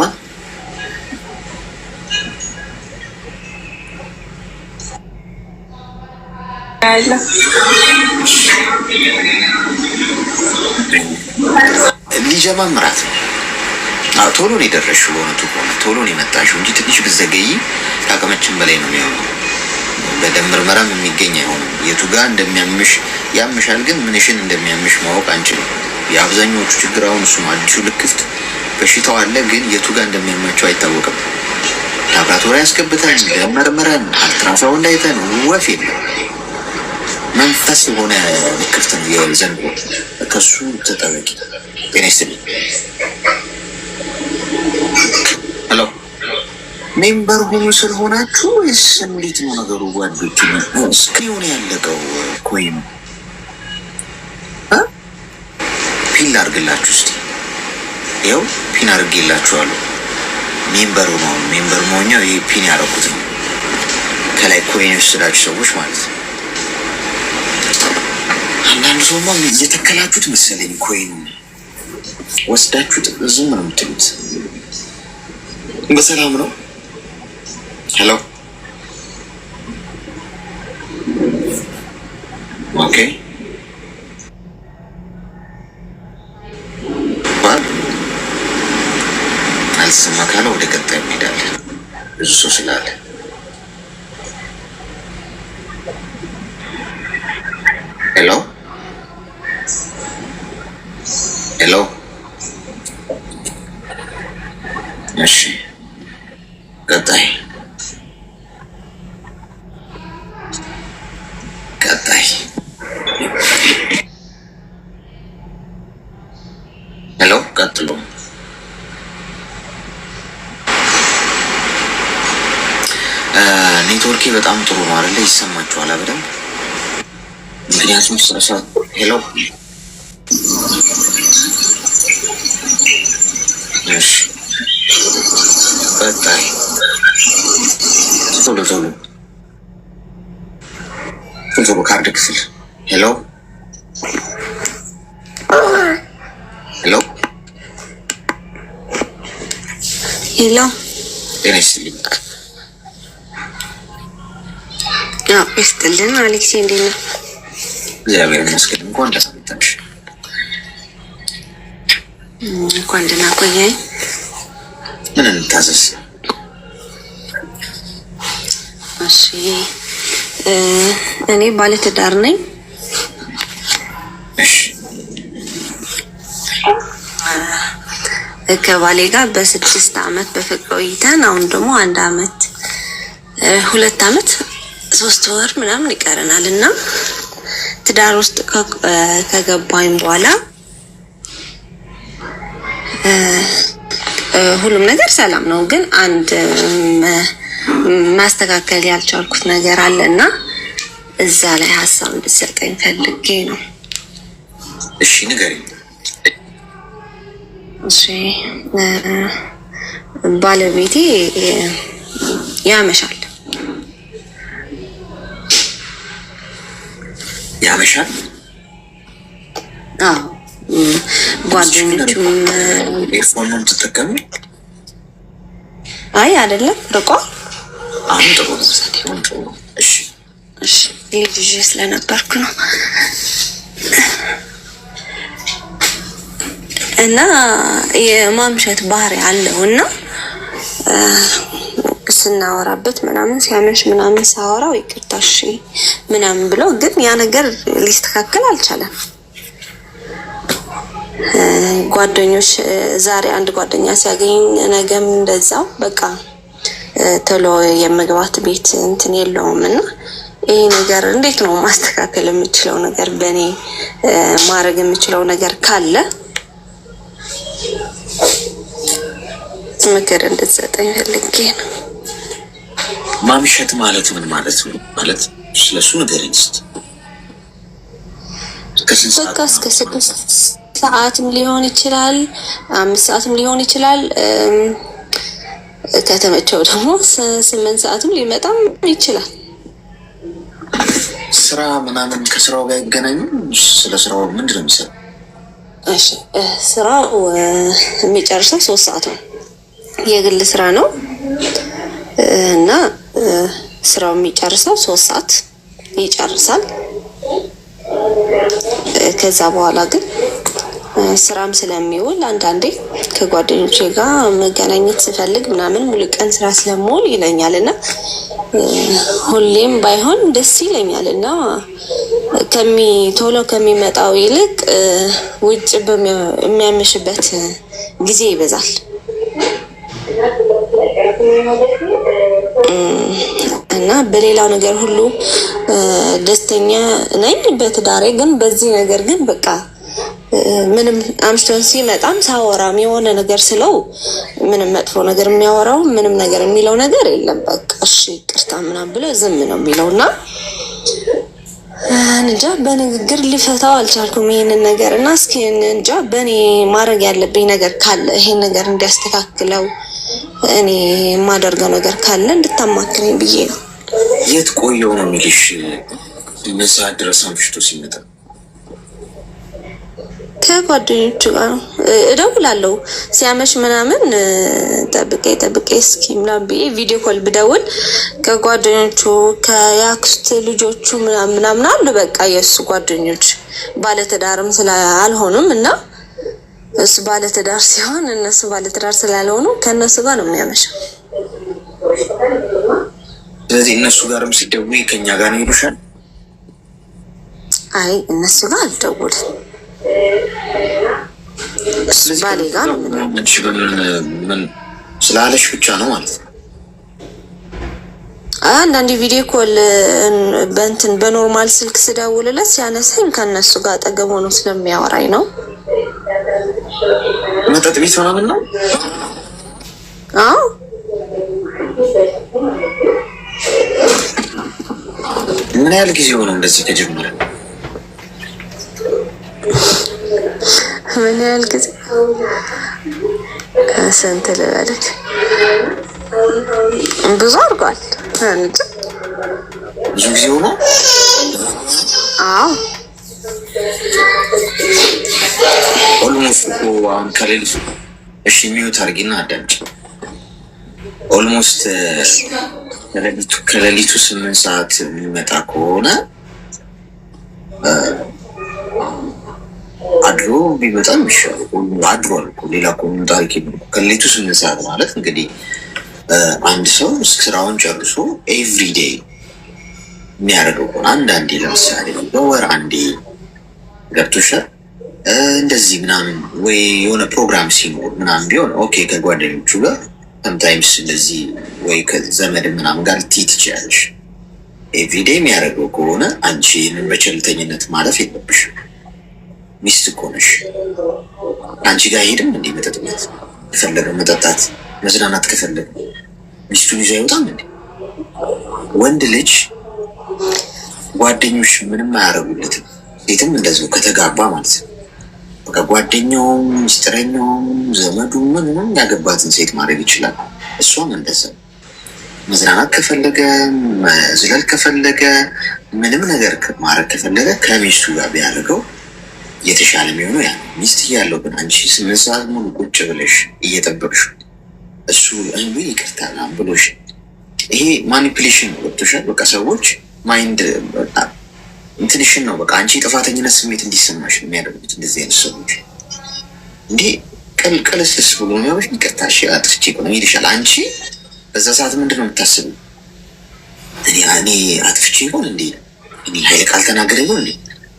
ሊጀማምራት ነው። ቶሎ ነው የደረስሽው። በእውነቱ ከሆነ ቶሎ ነው የመጣሽው እንጂ ትንሽ ብትዘገይ ከአቅማችን በላይ ነው የሚሆነው። በደም ምርመራም የሚገኝ አይሆንም። የቱ ጋር እንደሚያምሽ ያምሻል፣ ግን ምንሽን እንደሚያምሽ ማወቅ አንችልም። የአብዛኛዎቹ ችግር አሁን እሱም አዲሱ ልክፍት በሽታው አለ፣ ግን የቱ ጋር እንደሚያማቸው አይታወቅም። ላብራቶሪ ያስገብተን ደም መርምረን አልትራሳውንድ አይተን ወፍ የለም። መንፈስ የሆነ ልክፍት ነው የዘንድሮ። ከሱ ተጠበቂ። ጤና ይስጥልኝ። ሄሎ ሜምበር ሆኑ ስለሆናችሁ ወይስ እንዴት ነው ነገሩ? ጓዶች እስከሆነ ያለቀው ኮይን ፒን አድርግላችሁ እስኪ። ይኸው ፒን አድርጌላችኋለሁ። ሜምበር ነው። ሜምበር መሆኛው ይሄ ፒን ያደረኩት ነው። ከላይ ኮይን የወሰዳችሁ ሰዎች ማለት ነው። አንዳንድ ሰውማ እየተከላችሁት መሰለኝ። ኮይን ወስዳችሁት ዝም ነው የምትሉት። በሰላም ነው ሄሎ ኦኬ አልሰማ ካለ ወደ ቀጣይ እንሄዳለን። ብዙ ሰው ስላለ ሄሎ ሄሎ እሺ ቀጣይ ሄሎ ቀጥሎ ኔትወርኬ በጣም ጥሩ ነው አይደለ? ይሰማችኋል በደንብ? ምክንያቱም ሄሎ እሺ ቀጣይ ቶሎ ካርድ ክፍል ሄሎ ሄሎ ሄሎ ጤና ይስጥልኝ። ይስጥልን። አሌክሲ እንዴት ነው? እግዚአብሔር ይመስገን። እንኳን ደህና መጣሽ። እንኳን ደህና ቆየኝ። ምን እንታዘዝ? እሺ እኔ ባለትዳር ነኝ። እሺ ከባሌ ጋር በ6 አመት በፍቅር ቆይተን አሁን ደግሞ 1 አመት 2 አመት 3 ወር ምናምን ይቀረናል እና ትዳር ውስጥ ከገባኝ በኋላ ሁሉም ነገር ሰላም ነው። ግን አንድ ማስተካከል ያልቻልኩት ነገር አለና እዛ ላይ ሀሳብ እንድትሰጠኝ ፈልጌ ነው። እሺ ንገሪኝ። እሺ ባለቤቴ ያመሻል። አዎ ጓደኞቹም ኤርፎኑን ተጠቀሙ? አይ አይደለም ርቆ አሁን ጥሩ ነው። እሺ ልጅ ስለነበርኩ ነው እና የማምሸት ባህሪ አለው እና ስናወራበት ምናምን ሲያመሽ ምናምን ሳወራው ይቅርታ እሺ ምናምን ብሎ ግን ያ ነገር ሊስተካከል አልቻለም። ጓደኞች ዛሬ አንድ ጓደኛ ሲያገኝ ነገም እንደዛው በቃ ቶሎ የመግባት ቤት እንትን የለውም እና ይሄ ነገር እንዴት ነው ማስተካከል የምችለው ነገር በእኔ ማድረግ የምችለው ነገር ካለ ምክር እንድትሰጠኝ ፈልጌ ነው። ማምሸት ማለት ምን ማለት ነው? ማለት ስለሱ ንገረኝ እስኪ። በቃ እስከ 6 ሰዓትም ሊሆን ይችላል 5 ሰዓትም ሊሆን ይችላል። ከተመቸው ደግሞ 8 ሰዓትም ሊመጣም ይችላል። ስራ ምናምን ከስራው ጋር ይገናኙ? ስለ ስራው ምንድን ነው የሚሰራው? እሺ ስራው የሚጨርሰው 3 ሰዓት ነው። የግል ስራ ነው እና ስራው የሚጨርሰው 3 ሰዓት ይጨርሳል። ከዛ በኋላ ግን ስራም ስለሚውል አንዳንዴ ከጓደኞቼ ጋር መገናኘት ስፈልግ ምናምን ሙሉ ቀን ስራ ስለምውል ይለኛል እና ሁሌም ባይሆን ደስ ይለኛል እና ቶሎ ከሚመጣው ይልቅ ውጭ የሚያመሽበት ጊዜ ይበዛል እና በሌላው ነገር ሁሉ ደስተኛ ነኝ በትዳሬ። ግን በዚህ ነገር ግን በቃ ምንም አምሽቶን ሲመጣም ሳወራም የሆነ ነገር ስለው ምንም መጥፎ ነገር የሚያወራው ምንም ነገር የሚለው ነገር የለም። በቃ እሺ ይቅርታ ምናምን ብሎ ዝም ነው የሚለውና እንጃ በንግግር ሊፈታው አልቻልኩም ይሄንን ነገር እና እስኪ እንጃ በእኔ ማድረግ ያለብኝ ነገር ካለ ይሄን ነገር እንዲያስተካክለው እኔ የማደርገው ነገር ካለ እንድታማክረኝ ብዬ ነው። የት ቆየው ነው የሚልሽ? መሳት ድረስ አምሽቶ ሲመጣ ከጓደኞቹ ጋር ነው እደውላለሁ ሲያመሽ ምናምን ጠብቄ እስኪ ምናምን ብዬ ቪዲዮ ኮል ብደውል ከጓደኞቹ ከያክስት ልጆቹ ምናምን አሉ። በቃ የእሱ ጓደኞች ባለትዳርም ስላልሆኑም እና እሱ ባለትዳር ሲሆን እነሱ ባለትዳር ስላልሆኑ ከእነሱ ጋር ነው የሚያመሸው። ስለዚህ እነሱ ጋርም ሲደውይ ከኛ ጋር ነው ይሉሻል? አይ እነሱ ጋር አልደውልም። ባሌ ጋር ነው ምን ስላለሽ ብቻ ነው ማለት ነው? አንዳንድ ቪዲዮ ኮል በእንትን በኖርማል ስልክ ስደውልለት ሲያነሳኝ ከነሱ ጋር አጠገብ ሆኖ ስለሚያወራኝ ነው። መጠጥ ቤት ምናምን ነው? አዎ ምን ያህል ጊዜ ሆነው እንደዚህ ከጀመረ? ምን ያህል ጊዜ ስንት ልበልክ? ብዙ አድርጓል። ብዙ ጊዜ ሆኖ? አዎ ኦልሞስት እኮ አሁን ከሌሊቱ እሺ ሚዩት አድርጊና አዳምጪ። ኦልሞስት ከሌሊቱ 8 ሰዓት የሚመጣ ከሆነ አድሮ ቢመጣም ይሻላል። አድሯል እኮ ሌላ እኮ ምን ታሪክ ነው? ከሌሊቱ 8 ሰዓት ማለት እንግዲህ አንድ ሰው ስራውን ጨርሶ ኤቭሪዴይ የሚያደርገው ከሆነ አንዳንዴ ለምሳሌ በወር አንዴ ገብቶሻል እንደዚህ ምናምን ወይ የሆነ ፕሮግራም ሲኖር ምናምን ቢሆን ኦኬ ከጓደኞቹ ጋር ሰምታይምስ እንደዚህ ወይ ከዘመድ ምናምን ጋር ልትይ ትችያለሽ። ኤቭሪዴይ የሚያደርገው ከሆነ አንቺ ይህንን በቸልተኝነት ማለፍ የለብሽም። ሚስት እኮ ነሽ። አንቺ ጋር ሄድም እንዴ መጠጥ ቤት ከፈለገ መጠጣት መዝናናት ከፈለገ ሚስቱን ይዞ አይወጣም እንዴ? ወንድ ልጅ ጓደኞች ምንም አያደርጉለትም። ሴትም እንደዚሁ ከተጋባ ማለት ነው። በቃ ጓደኛውም ሚስጥረኛውም ዘመዱ ምንም ያገባትን ሴት ማድረግ ይችላል። እሷም እንደዛ መዝናናት ከፈለገ መዝለል ከፈለገ ምንም ነገር ማድረግ ከፈለገ ከሚስቱ ጋር ቢያደርገው የተሻለ የሚሆነው ያ ሚስት እያለው ግን አንቺ 8 ሰዓት ሙሉ ቁጭ ብለሽ እየጠበቅሽ እሱ እንቢ ይቅርታ ምናምን ብሎሽ ይሄ ማኒፕሌሽን ነው። ገብቶሻል? በቃ ሰዎች ማይንድ እንትንሽን ነው በቃ አንቺ የጥፋተኝነት ስሜት እንዲሰማሽ የሚያደርጉት እንደዚህ አይነት ሰዎች እንዲህ ቅልቅልስልስ ብሎ የሚያበሽ ይቅርታ እሺ አጥፍቼ ነው ይልሻል። አንቺ በዛ ሰዓት ምንድን ነው የምታስበው? እኔ አጥፍቼ ይሆን እንዴ? እኔ ኃይለ ቃል ተናገረ ይሆን እንዴ?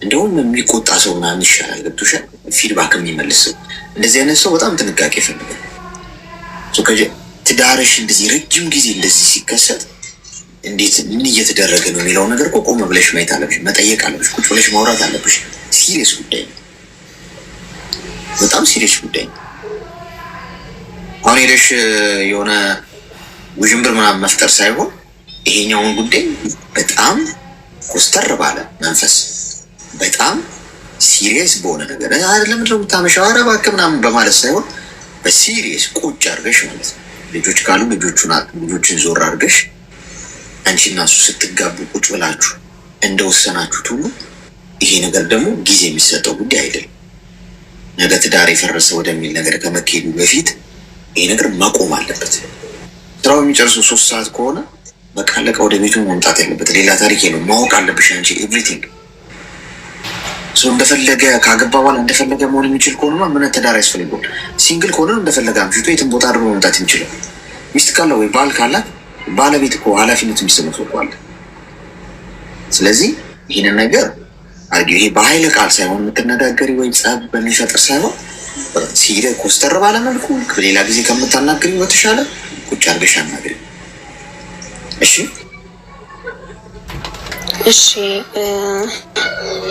እንደውም የሚቆጣ ሰው ምናምን ይሻላል። ገብቶሻል? ፊድባክ የሚመልስ ሰው እንደዚህ አይነት ሰው በጣም ጥንቃቄ ይፈልጋል። ትዳርሽ እንደዚህ ረጅም ጊዜ እንደዚህ ሲከሰት እንዴት ምን እየተደረገ ነው የሚለው ነገር እኮ ቆም ብለሽ ማየት አለብሽ፣ መጠየቅ አለብሽ፣ ቁጭ ብለሽ ማውራት አለብሽ። ሲሪየስ ጉዳይ ነው፣ በጣም ሲሪየስ ጉዳይ ነው። አሁን ሄደሽ የሆነ ውዥንብር ምናምን መፍጠር ሳይሆን ይሄኛውን ጉዳይ በጣም ኮስተር ባለ መንፈስ በጣም ሲሪየስ በሆነ ነገር ለምንድነው የምታመሻው ኧረ እባክህ ምናምን በማለት ሳይሆን በሲሪየስ ቁጭ አድርገሽ ማለት ነው። ልጆች ካሉ ልጆችን ዞር አድርገሽ አንቺ እና እሱ ስትጋቡ ቁጭ ብላችሁ እንደወሰናችሁት ሁሉ ይሄ ነገር ደግሞ ጊዜ የሚሰጠው ጉዳይ አይደለም። ነገ ትዳር የፈረሰ ወደሚል ነገር ከመካሄዱ በፊት ይሄ ነገር መቆም አለበት። ስራው የሚጨርሰው 3 ሰዓት ከሆነ በቃ አለቀ፣ ወደ ቤቱ መምጣት ያለበት ሌላ ታሪክ የለውም። ማወቅ አለብሽ አንቺ ኤቭሪቲንግ። ሰው እንደፈለገ ካገባ በኋላ እንደፈለገ መሆን የሚችል ከሆነ ምን ትዳር ያስፈልገዋል? ሲንግል ከሆነ እንደፈለገ አምሽቶ የትም ቦታ አድርጎ መምጣት የሚችለው። ሚስት ካለ ወይ ባል ካላት ባለቤት እኮ ኃላፊነት የሚሰማው ሰው አለ። ስለዚህ ይህንን ነገር ይሄ በኃይለ ቃል ሳይሆን የምትነጋገሪ ወይም ጸብ በሚፈጥር ሳይሆን ሲደ ኮስተር ባለመልኩ ሌላ ጊዜ ከምታናገሪ በተሻለ ቁጭ አድርገሽ አናግሪ። እሺ እሺ።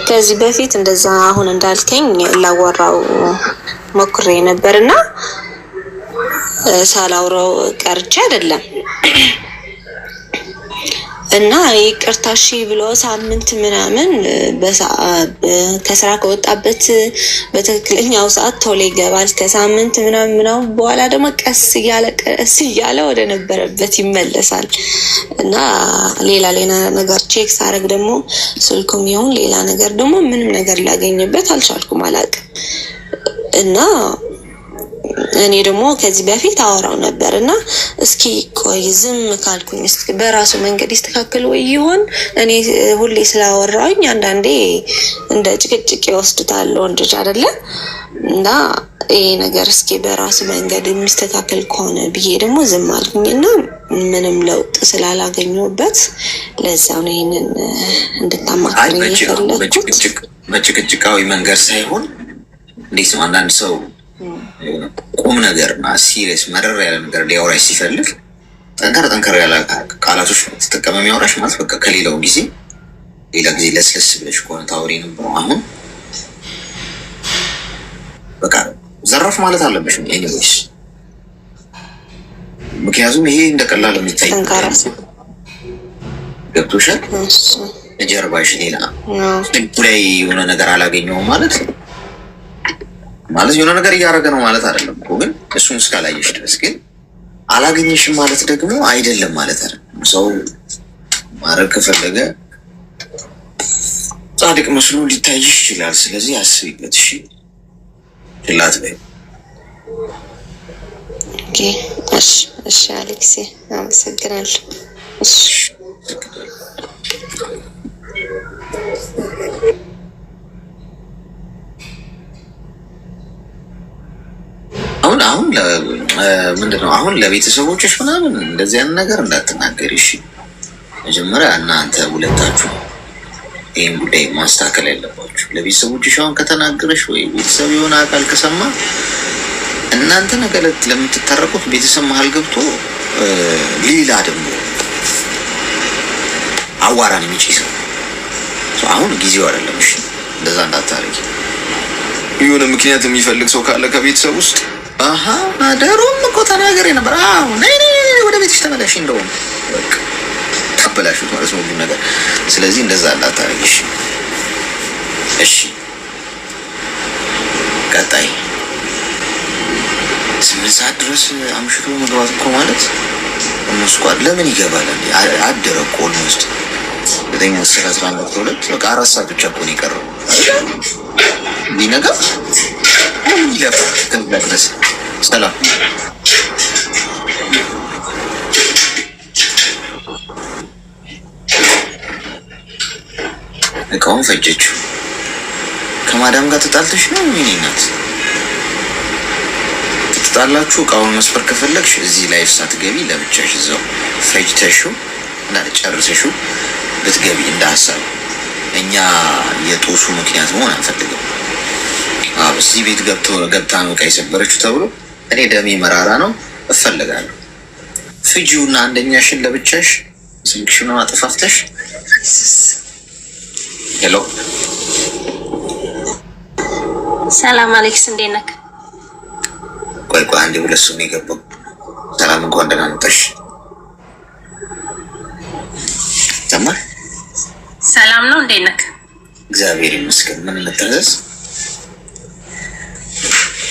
ከዚህ በፊት እንደዛ አሁን እንዳልከኝ ላወራው ሞክሬ ነበርና ሳላውራው ቀርቼ አይደለም እና ይቅርታ እሺ ብሎ ሳምንት ምናምን ከስራ ከወጣበት በትክክለኛው ሰዓት ቶሎ ይገባል። ከሳምንት ምናምን በኋላ ደግሞ ቀስ እያለ ወደ ነበረበት ይመለሳል። እና ሌላ ነገር ቼክ ሳረግ ደግሞ ስልኩም ይሁን ሌላ ነገር ደግሞ ምንም ነገር ላገኝበት አልቻልኩም፣ አላውቅም። እና እኔ ደግሞ ከዚህ በፊት አወራው ነበር እና እስኪ ቆይ ዝም ካልኩኝ እስኪ በራሱ መንገድ ይስተካከል ወይ ይሆን? እኔ ሁሌ ስላወራውኝ አንዳንዴ እንደ ጭቅጭቅ ይወስዱታል ወንድ ልጅ አይደለ? እና ይሄ ነገር እስኪ በራሱ መንገድ የሚስተካከል ከሆነ ብዬ ደግሞ ዝም አልኩኝና ምንም ለውጥ ስላላገኘሁበት ለዛው ነው ይሄንን እንድታማክረኝ የፈለኩት። በጭቅጭቃዊ መንገድ ሳይሆን እንዴት ነው አንዳንድ ሰው ቁም ነገርና ሲሪየስ መረር ያለ ነገር ሊያወራሽ ሲፈልግ ጠንከር ያለ ቃላቶች ተጠቀመ የሚያወራሽ ማለት በቃ ከሌላው ጊዜ ሌላ ጊዜ ለስለስ ብለሽ ከሆነ ታወሪ ነበር። አሁን በቃ ዘራፍ ማለት አለብሽ ኤኒዌይስ። ምክንያቱም ይሄ እንደቀላል የሚታይ ገብቶሻል። ጀርባሽ ሌላ ልቡ ላይ የሆነ ነገር አላገኘውም ማለት የሆነ ነገር እያደረገ ነው ማለት አይደለም እኮ። ግን እሱን እስካላየሽ ድረስ ግን አላገኘሽም ማለት ደግሞ አይደለም ማለት አይደለም። ሰው ማድረግ ከፈለገ ጻድቅ መስሎ ሊታይሽ ይችላል። ስለዚህ አስቢበት። እሺ ችላት በይ። ኦኬ እሺ አሌክሴ አመሰግናለሁ። እሺ አሁን ምንድነው አሁን ለቤተሰቦችሽ ምናምን እንደዚህ አይነት ነገር እንዳትናገሪ እሺ። መጀመሪያ እናንተ ሁለታችሁ ይሄን ጉዳይ ማስተካከል ያለባችሁ። ለቤተሰቦችሽ አሁን ከተናገረሽ ወይ ቤተሰብ የሆነ አካል ከሰማ እናንተ ነገር ለምትታረቁት ቤተሰብ መሀል ገብቶ ሌላ ደግሞ አዋራን የሚጭስ ሰው አሁን ጊዜው አይደለም። እሺ እንደዛ እንዳታረጊ። የሆነ ምክንያት የሚፈልግ ሰው ካለ ከቤተሰብ ውስጥ ደሮም እኮ ተናገሬ ነበር። ነይ ወደ ቤትሽ ተመለሽ። እንደውም በቃ ተበላሽት ማለት ነው ሁሉ ነገር። ስለዚህ እንደዛ እንዳታረጊ እሺ። ቀጣይ 8 ሰዓት ድረስ አምሽቶ መግባት እኮ ማለት እነሱ ቋድ ለምን ይገባል? አደረ እኮ ኦልሞስት 9:11 በቃ 4 ሰዓት ብቻ እኮ ነው የቀረው ቢነጋ ይለፍ ድረስ። ሰላም እቃውን ፈጀችው። ከማዳም ጋር ተጣልተሽ ነው? ምን ይናት ትጣላችሁ? እቃውን መስፈር ከፈለግሽ እዚህ ላይ ሳትገቢ ለብቻሽ እዛው ፈጅተሽው እና ጨርሰሽው ብትገቢ እንደ ሀሳብ። እኛ የጦሱ ምክንያት መሆን አንፈልግም። እዚህ ቤት ገብታ ነው እቃ የሰበረችው ተብሎ እኔ ደሜ መራራ ነው እፈልጋለሁ። ፍጂውና አንደኛሽን ለብቻሽ ስልክሽን አጥፋፍተሽ። ሄሎ ሰላም አሌክስ፣ እንዴት ነህ? ቆይ አንዴ ሁለት ሰው ነው የገባው። ሰላም እንኳን ደህና መጣሽ። ተማር ሰላም ነው፣ እንዴት ነህ? እግዚአብሔር ይመስገን። ምን ልታዘዝ?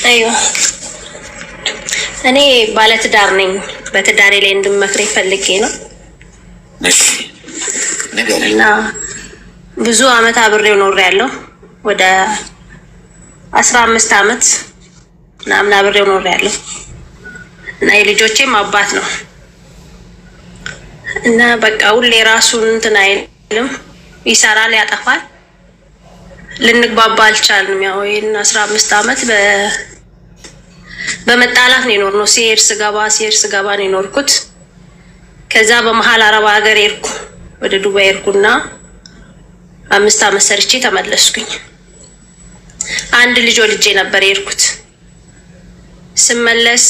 አይዮ እኔ ባለትዳር ነኝ። በትዳሬ ላይ እንድመክረኝ ፈልጌ ነው። እሺ ነገር እና ብዙ አመት አብሬው ኖሬያለሁ። ወደ 15 አመት ምናምን አብሬው ኖሬያለሁ እና የልጆቼም አባት ነው። እና በቃ ሁሌ ራሱን እንትን አይልም፣ ይሰራል፣ ያጠፋል። ልንግባባ አልቻልንም። ያው ይሄን 15 አመት በመጣላት ነው የኖርነው። ሲሄድ ስገባ ነው የኖርኩት። ከዛ በመሀል አረብ ሀገር ሄድኩ፣ ወደ ዱባይ ሄድኩና 5 አመት ሰርቼ ተመለስኩኝ። አንድ ልጅ ወልጄ ነበር የሄድኩት። ስመለስ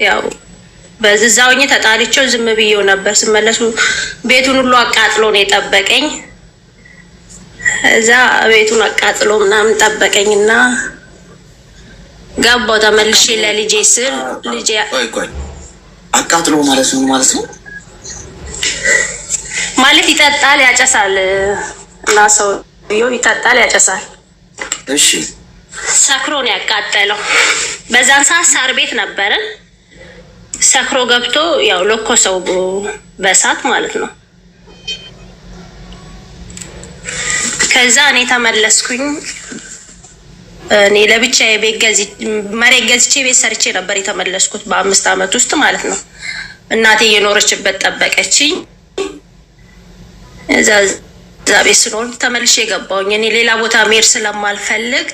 ያው በዛውኝ ተጣልቼው ዝም ብዬው ነበር። ስመለሱ ቤቱን ሁሉ አቃጥሎ ነው የጠበቀኝ። እዛ ቤቱን አቃጥሎ ምናምን ጠበቀኝና ገባው ተመልሼ ለልጄ ስል ልጄ ቆይ አቃጥሎ ማለት ነው ማለት ይጠጣል፣ ያጨሳል እና ሰውየው ይጠጣል፣ ያጨሳል። እሺ ሰክሮ ነው ያቃጠለው። በዛን ሰዓት ሳር ቤት ነበረ። ሰክሮ ገብቶ ያው ለኮሰው በሳት ማለት ነው። ከዛ እኔ ተመለስኩኝ። እኔ ለብቻዬ መሬት ገዝቼ ቤት ሰርቼ ነበር የተመለስኩት በ5 አመት ውስጥ ማለት ነው። እናቴ የኖረችበት ጠበቀችኝ። እዛ ቤት ስኖር ተመልሼ ገባሁኝ። እኔ ሌላ ቦታ መሄድ ስለማልፈልግ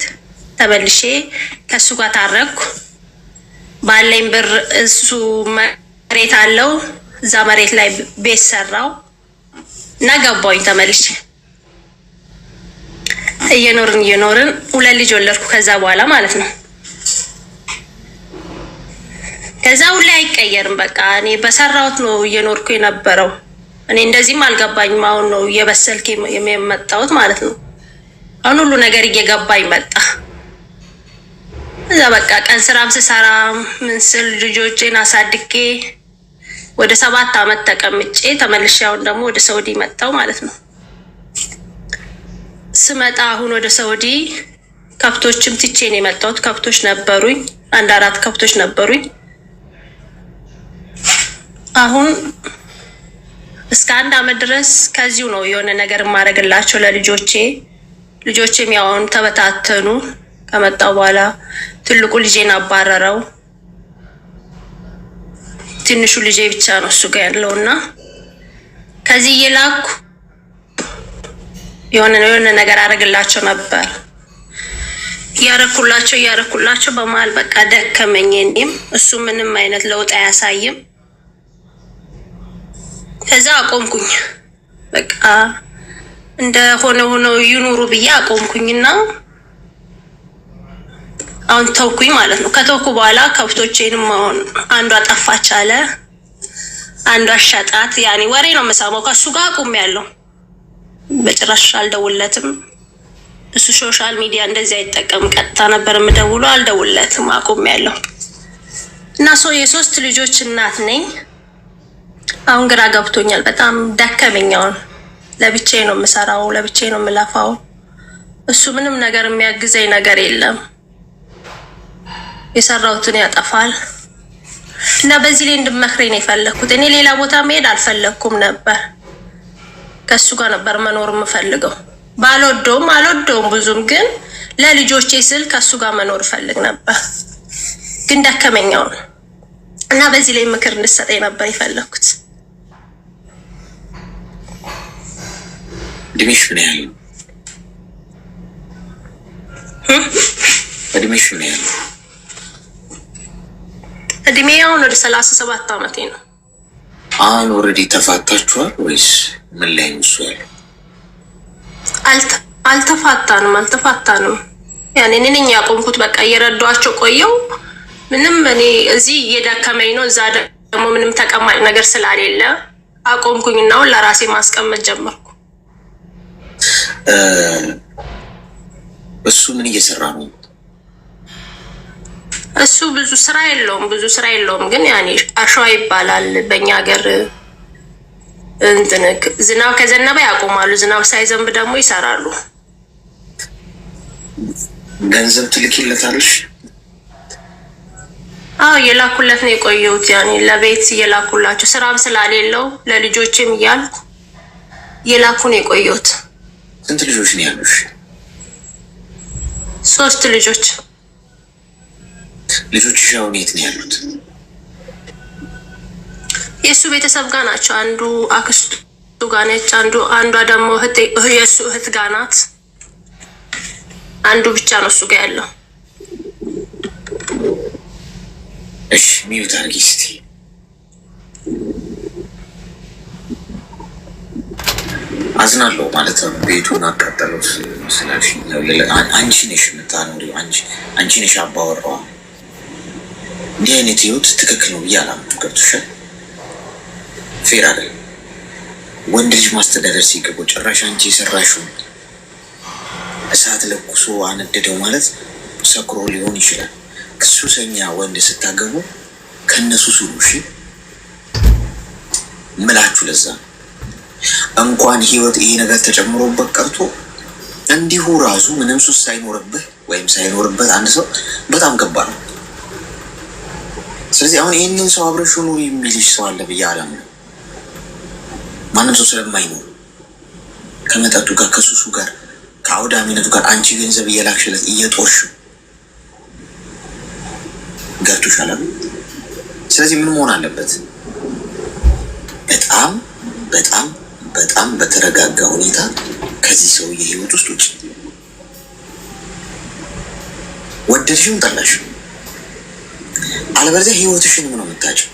ተመልሼ ከሱ ጋር ታረኩ። ባለኝ ብር እሱ መሬት አለው፣ እዛ መሬት ላይ ቤት ሰራው እና ገባሁኝ ተመልሼ። እየኖርን 2 ልጅ ወለድኩ ከዛ በኋላ ማለት ነው። ከዛ ሁሌ አይቀየርም። በቃ እኔ በሰራሁት ነው እየኖርኩ የነበረው። እኔ እንደዚህም አልገባኝም። አሁን ነው እየበሰልክ የመጣሁት ማለት ነው። አሁን ሁሉ ነገር እየገባኝ መጣ። እዛ በቃ ቀን ስራም ስሰራ ምን ስል ልጆቼን አሳድጌ ወደ 7 አመት ተቀምጬ ተመልሼ አሁን ደግሞ ወደ ሳውዲ መጣሁ ማለት ነው። ስመጣ አሁን ወደ ሳውዲ ከብቶችም ትቼ ነው የመጣሁት። ከብቶች ነበሩኝ፣ 4 ከብቶች ነበሩኝ። አሁን እስከ 1 አመት ድረስ ከዚሁ ነው የሆነ ነገር ማድረግላቸው ለልጆቼ። ልጆቼም ያው ተበታተኑ። ከመጣሁ በኋላ ትልቁ ልጄን አባረረው። ትንሹ ልጄ ብቻ ነው እሱ ጋር ያለውና ከዚህ እየላኩ የሆነ ነገር አደረግላቸው ነበር። እያረኩላቸው በመሀል በቃ ደከመኝ። እኔም እሱ ምንም አይነት ለውጥ አያሳይም። ከዛ አቆምኩኝ። በቃ እንደሆነ ሆኖ ይኑሩ ብዬ አቆምኩኝና አሁን ተውኩኝ ማለት ነው። ከተውኩ በኋላ ከብቶቼንም አሁን አንዷ ጠፋች አለ፣ አንዷ ሸጣት። ያኔ ወሬ ነው የምሰማው። ከሱ ጋር አቁሜያለሁ። በጭራሽ አልደውለትም። እሱ ሶሻል ሚዲያ እንደዚህ አይጠቀም። ቀጥታ ነበር የምደውለው፣ አልደውለትም፣ አቁሜያለሁ። እና የ3 ልጆች እናት ነኝ። አሁን ግራ ገብቶኛል። በጣም ደከመኝ። አሁን ለብቻዬ ነው የምሰራው፣ ለብቻዬ ነው የምለፋው። እሱ ምንም ነገር የሚያግዘኝ ነገር የለም። የሰራሁትን ያጠፋል። እና በዚህ ላይ እንድመክረኝ ነው የፈለኩት። እኔ ሌላ ቦታ መሄድ አልፈለኩም ነበር። ከሱ ጋር ነበር መኖር የምፈልገው። አልወደውም ብዙም፣ ግን ለልጆቼ ስል ከሱ ጋር መኖር ፈልግ ነበር። ግን ደከመኛው እና በዚህ ላይ ምክር እንድሰጠኝ ነበር የፈለኩት። እድሜሽ ምን ያህል ነው? እድሜሽ ምን ያህል ነው? እድሜ አሁን ወደ 37 አመቴ ነው። አሁን ኦልሬዲ ተፋታችኋል ወይስ ምን ላይ ነው እሱ ያለው? አልተፋታንም። ያኔ እኔ ነኝ ያቆምኩት። በቃ እየረዷቸው ቆየው። ምንም እኔ እዚህ እየደከመኝ ነው፣ እዛ ደግሞ ምንም ተቀማጭ ነገር ስላሌለ አቆምኩኝና አሁን ለራሴ ማስቀመጥ ጀመርኩ። እሱ ምን እየሰራ ነው? እሱ ብዙ ስራ የለውም፣ ግን ያኔ አሸዋ ይባላል በእኛ ሀገር። ዝናብ ከዘነበ ያቆማሉ፣ ዝናብ ሳይዘንብ ደግሞ ይሰራሉ። ገንዘብ ትልኪለታለሽ? አዎ እየላኩለት ነው የቆየሁት። ያኔ ለቤት እየላኩላቸው ስራም ስላሌለው ለልጆችም እያልኩ እየላኩ ነው የቆየሁት። ስንት ልጆች ነው ያሉሽ? 3 ልጆች። ልጆችሽ አሁን የት ነው ያሉት? የእሱ ቤተሰብ ጋር ናቸው። አንዱ አክስቱ ጋር ነች፣ አንዷ ደግሞ የእሱ እህት ጋር ናት። አንዱ ብቻ ነው እሱ ጋር ያለው። እሺ ሚዩት አድርጊ እስቲ። አዝናለሁ ማለት ነው። ቤቱን አቃጠለው ስላልሽ አንቺ ነሽ የምታኖሪው፣ አንቺ ነሽ አባወራዋ። እንዲህ አይነት ህይወት ትክክል ነው ብዬ አላምንም። ገብቶሻል? ፌር አይደለም። ወንድ ልጅ ማስተዳደር ሲገባው ጭራሽ አንቺ የሰራሽውን እሳት ለኩሶ አነደደው ማለት ሰክሮ ሊሆን ይችላል። ሱሰኛ ወንድ ስታገቡ ከነሱ ሱሩ። እሺ ምላችሁ ለዛ እንኳን ህይወት ይሄ ነገር ተጨምሮበት ቀርቶ እንዲሁ ራሱ ምንም ሱስ ሳይኖርብህ ወይም ሳይኖርበት አንድ ሰው በጣም ከባድ ነው። ስለዚህ አሁን ይህንን ሰው አብረሽ ኑሪ የሚልሽ ሰው አለ ብዬ አላምንም። ማንም ሰው ስለማይኖር ከመጠጡ ጋር ከሱሱ ጋር ከአውዳሚነቱ ጋር አንቺ ገንዘብ እየላክሽለት እየጦርሽው ገብቶሻል አይደል? ስለዚህ ምን መሆን አለበት? በጣም በጣም በጣም በተረጋጋ ሁኔታ ከዚህ ሰውዬ ህይወት ውስጥ ውጭ። ወደድሽም ጠላሽም፣ አለበለዚያ ህይወትሽን ምን ነው የምታጭው?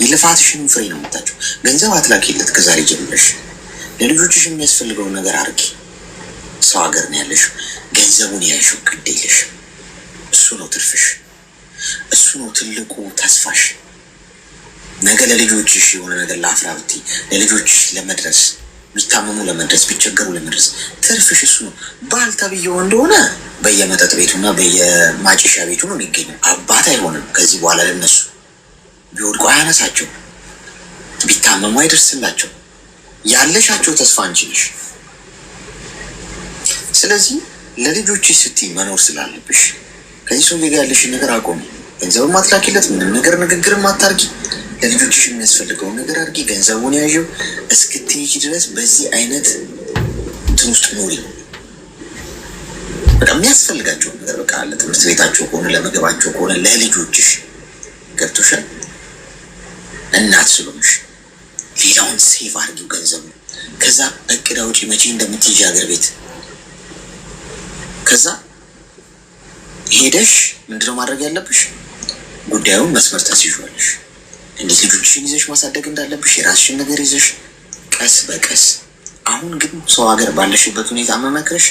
የልፋትሽን ፍሬ ነው የምታጭው። ገንዘብ አትላኪለት ከዛሬ ጀምረሽ። ለልጆችሽ የሚያስፈልገውን ነገር አርጊ። ሰው ሀገር ነው ያለሽው፣ ገንዘቡን ያይሽው ግድ የለሽ። እሱ ነው ትርፍሽ፣ እሱ ነው ትልቁ ተስፋሽ። ነገ ለልጆችሽ የሆነ ነገር ላፍራ ብትይ፣ ለልጆችሽ ለመድረስ ቢታመሙ ለመድረስ ቢቸገሩ ለመድረስ ትርፍሽ እሱ ነው። ባል ተብዬው እንደሆነ በየመጠጥ ቤቱና በየማጨሻ ቤቱ ነው የሚገኘው። አባት አይሆንም ከዚህ በኋላ። ለነሱ ቢወድቁ አያነሳቸው፣ ቢታመሙ አይደርስላቸው። ያለሻቸው ተስፋ አንቺ ነሽ። ስለዚህ ለልጆችሽ ስትይ መኖር ስላለብሽ ከዚህ ሰው ጋር ያለሽን ነገር አቆሚ። ገንዘብም አትላኪለት፣ ምንም ነገር ንግግርም አታርጊ። ለልጆችሽ የሚያስፈልገውን ነገር አድርጊ። ገንዘቡን ያዥው እስክትሄጂ ድረስ በዚህ አይነት እንትን ውስጥ ኖሪ። በቃ የሚያስፈልጋቸው ነገር በቃ ለትምህርት ቤታቸው ከሆነ ለምግባቸው ከሆነ ለልጆችሽ ገብቶሻል። እናት ስለሆንሽ ሌላውን ሴቭ አድርጊው ገንዘቡ። ከዛ እቅድ አውጪ መቼ እንደምትይዥ ሀገር ቤት። ከዛ ሄደሽ ምንድነው ማድረግ ያለብሽ? ጉዳዩን መስመር ታስይዣለሽ። እንዴት ልጆችሽን ይዘሽ ማሳደግ እንዳለብሽ የራስሽን ነገር ይዘሽ ቀስ በቀስ። አሁን ግን ሰው ሀገር ባለሽበት ሁኔታ መመክረሽ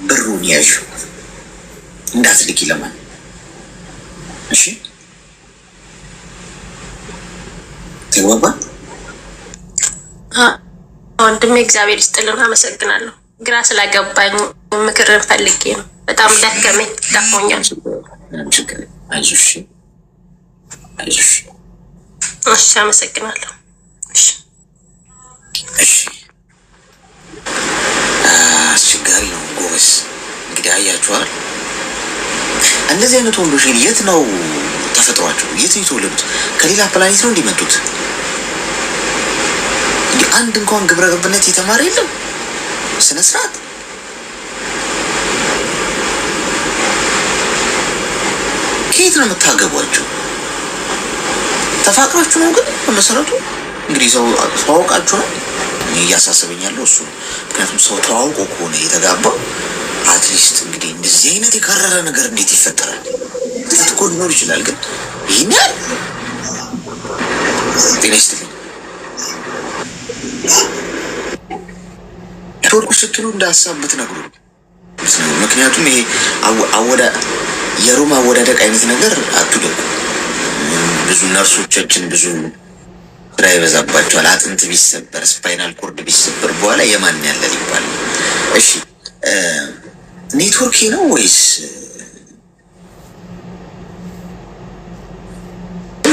ብሩን ያዥ፣ እንዳትልኪ ለማን። እሺ ተግባባ? ወንድሜ እግዚአብሔር ይስጥልን፣ አመሰግናለሁ። ግራ ስላገባኝ ምክር ፈልጌ ነው። በጣም ደከመኝ፣ ደክሞኛል። አይዞሽ አይዞሽ። እሺ አመሰግናለሁ። እሺ እሺ። አስቸጋሪ ነው ጎበስ። እንግዲህ አያችኋል። እንደዚህ አይነት ወንዶች ግን የት ነው ተፈጥሯቸው? የት ነው የተወለዱት? ከሌላ ፕላኔት ነው እንዲመጡት? እንዲህ አንድ እንኳን ግብረ ገብነት የተማረ የለም፣ ስነ ስርዓት። ከየት ነው የምታገቧቸው? ተፋቅራችሁ ነው? ግን በመሰረቱ እንግዲህ ሰው ተዋውቃችሁ ነው። እያሳሰበኝ ያለው እሱ ነው። ምክንያቱም ሰው ተዋውቆ ከሆነ የተጋባው አትሊስት እንግዲህ እንደዚህ አይነት የከረረ ነገር እንዴት ይፈጠራል? እኮ ሊኖር ይችላል፣ ግን ይህን ያህል ጤና ይስጥልኝ። ቶርኩ ስትሉ እንደ ሀሳብ ብትነግሩ። ምክንያቱም ይሄ የሩም አወዳደቅ አይነት ነገር አትደቁ። ብዙ ነርሶቻችን ብዙ ስራ ይበዛባቸዋል። አጥንት ቢሰበር ስፓይናል ኮርድ ቢሰበር በኋላ የማን ያለ ይባላል። እሺ ኔትወርክ ነው ወይስ?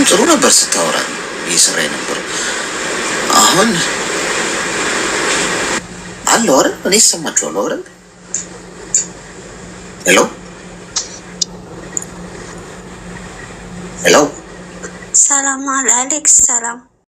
ጥሩ ነበር ስታወራ እየሰራ የነበረው። አሁን አለው አይደል? እኔ ሰማችኋለሁ አይደል? ሄሎ ሄሎ። ሰላም አለ አሌክስ። ሰላም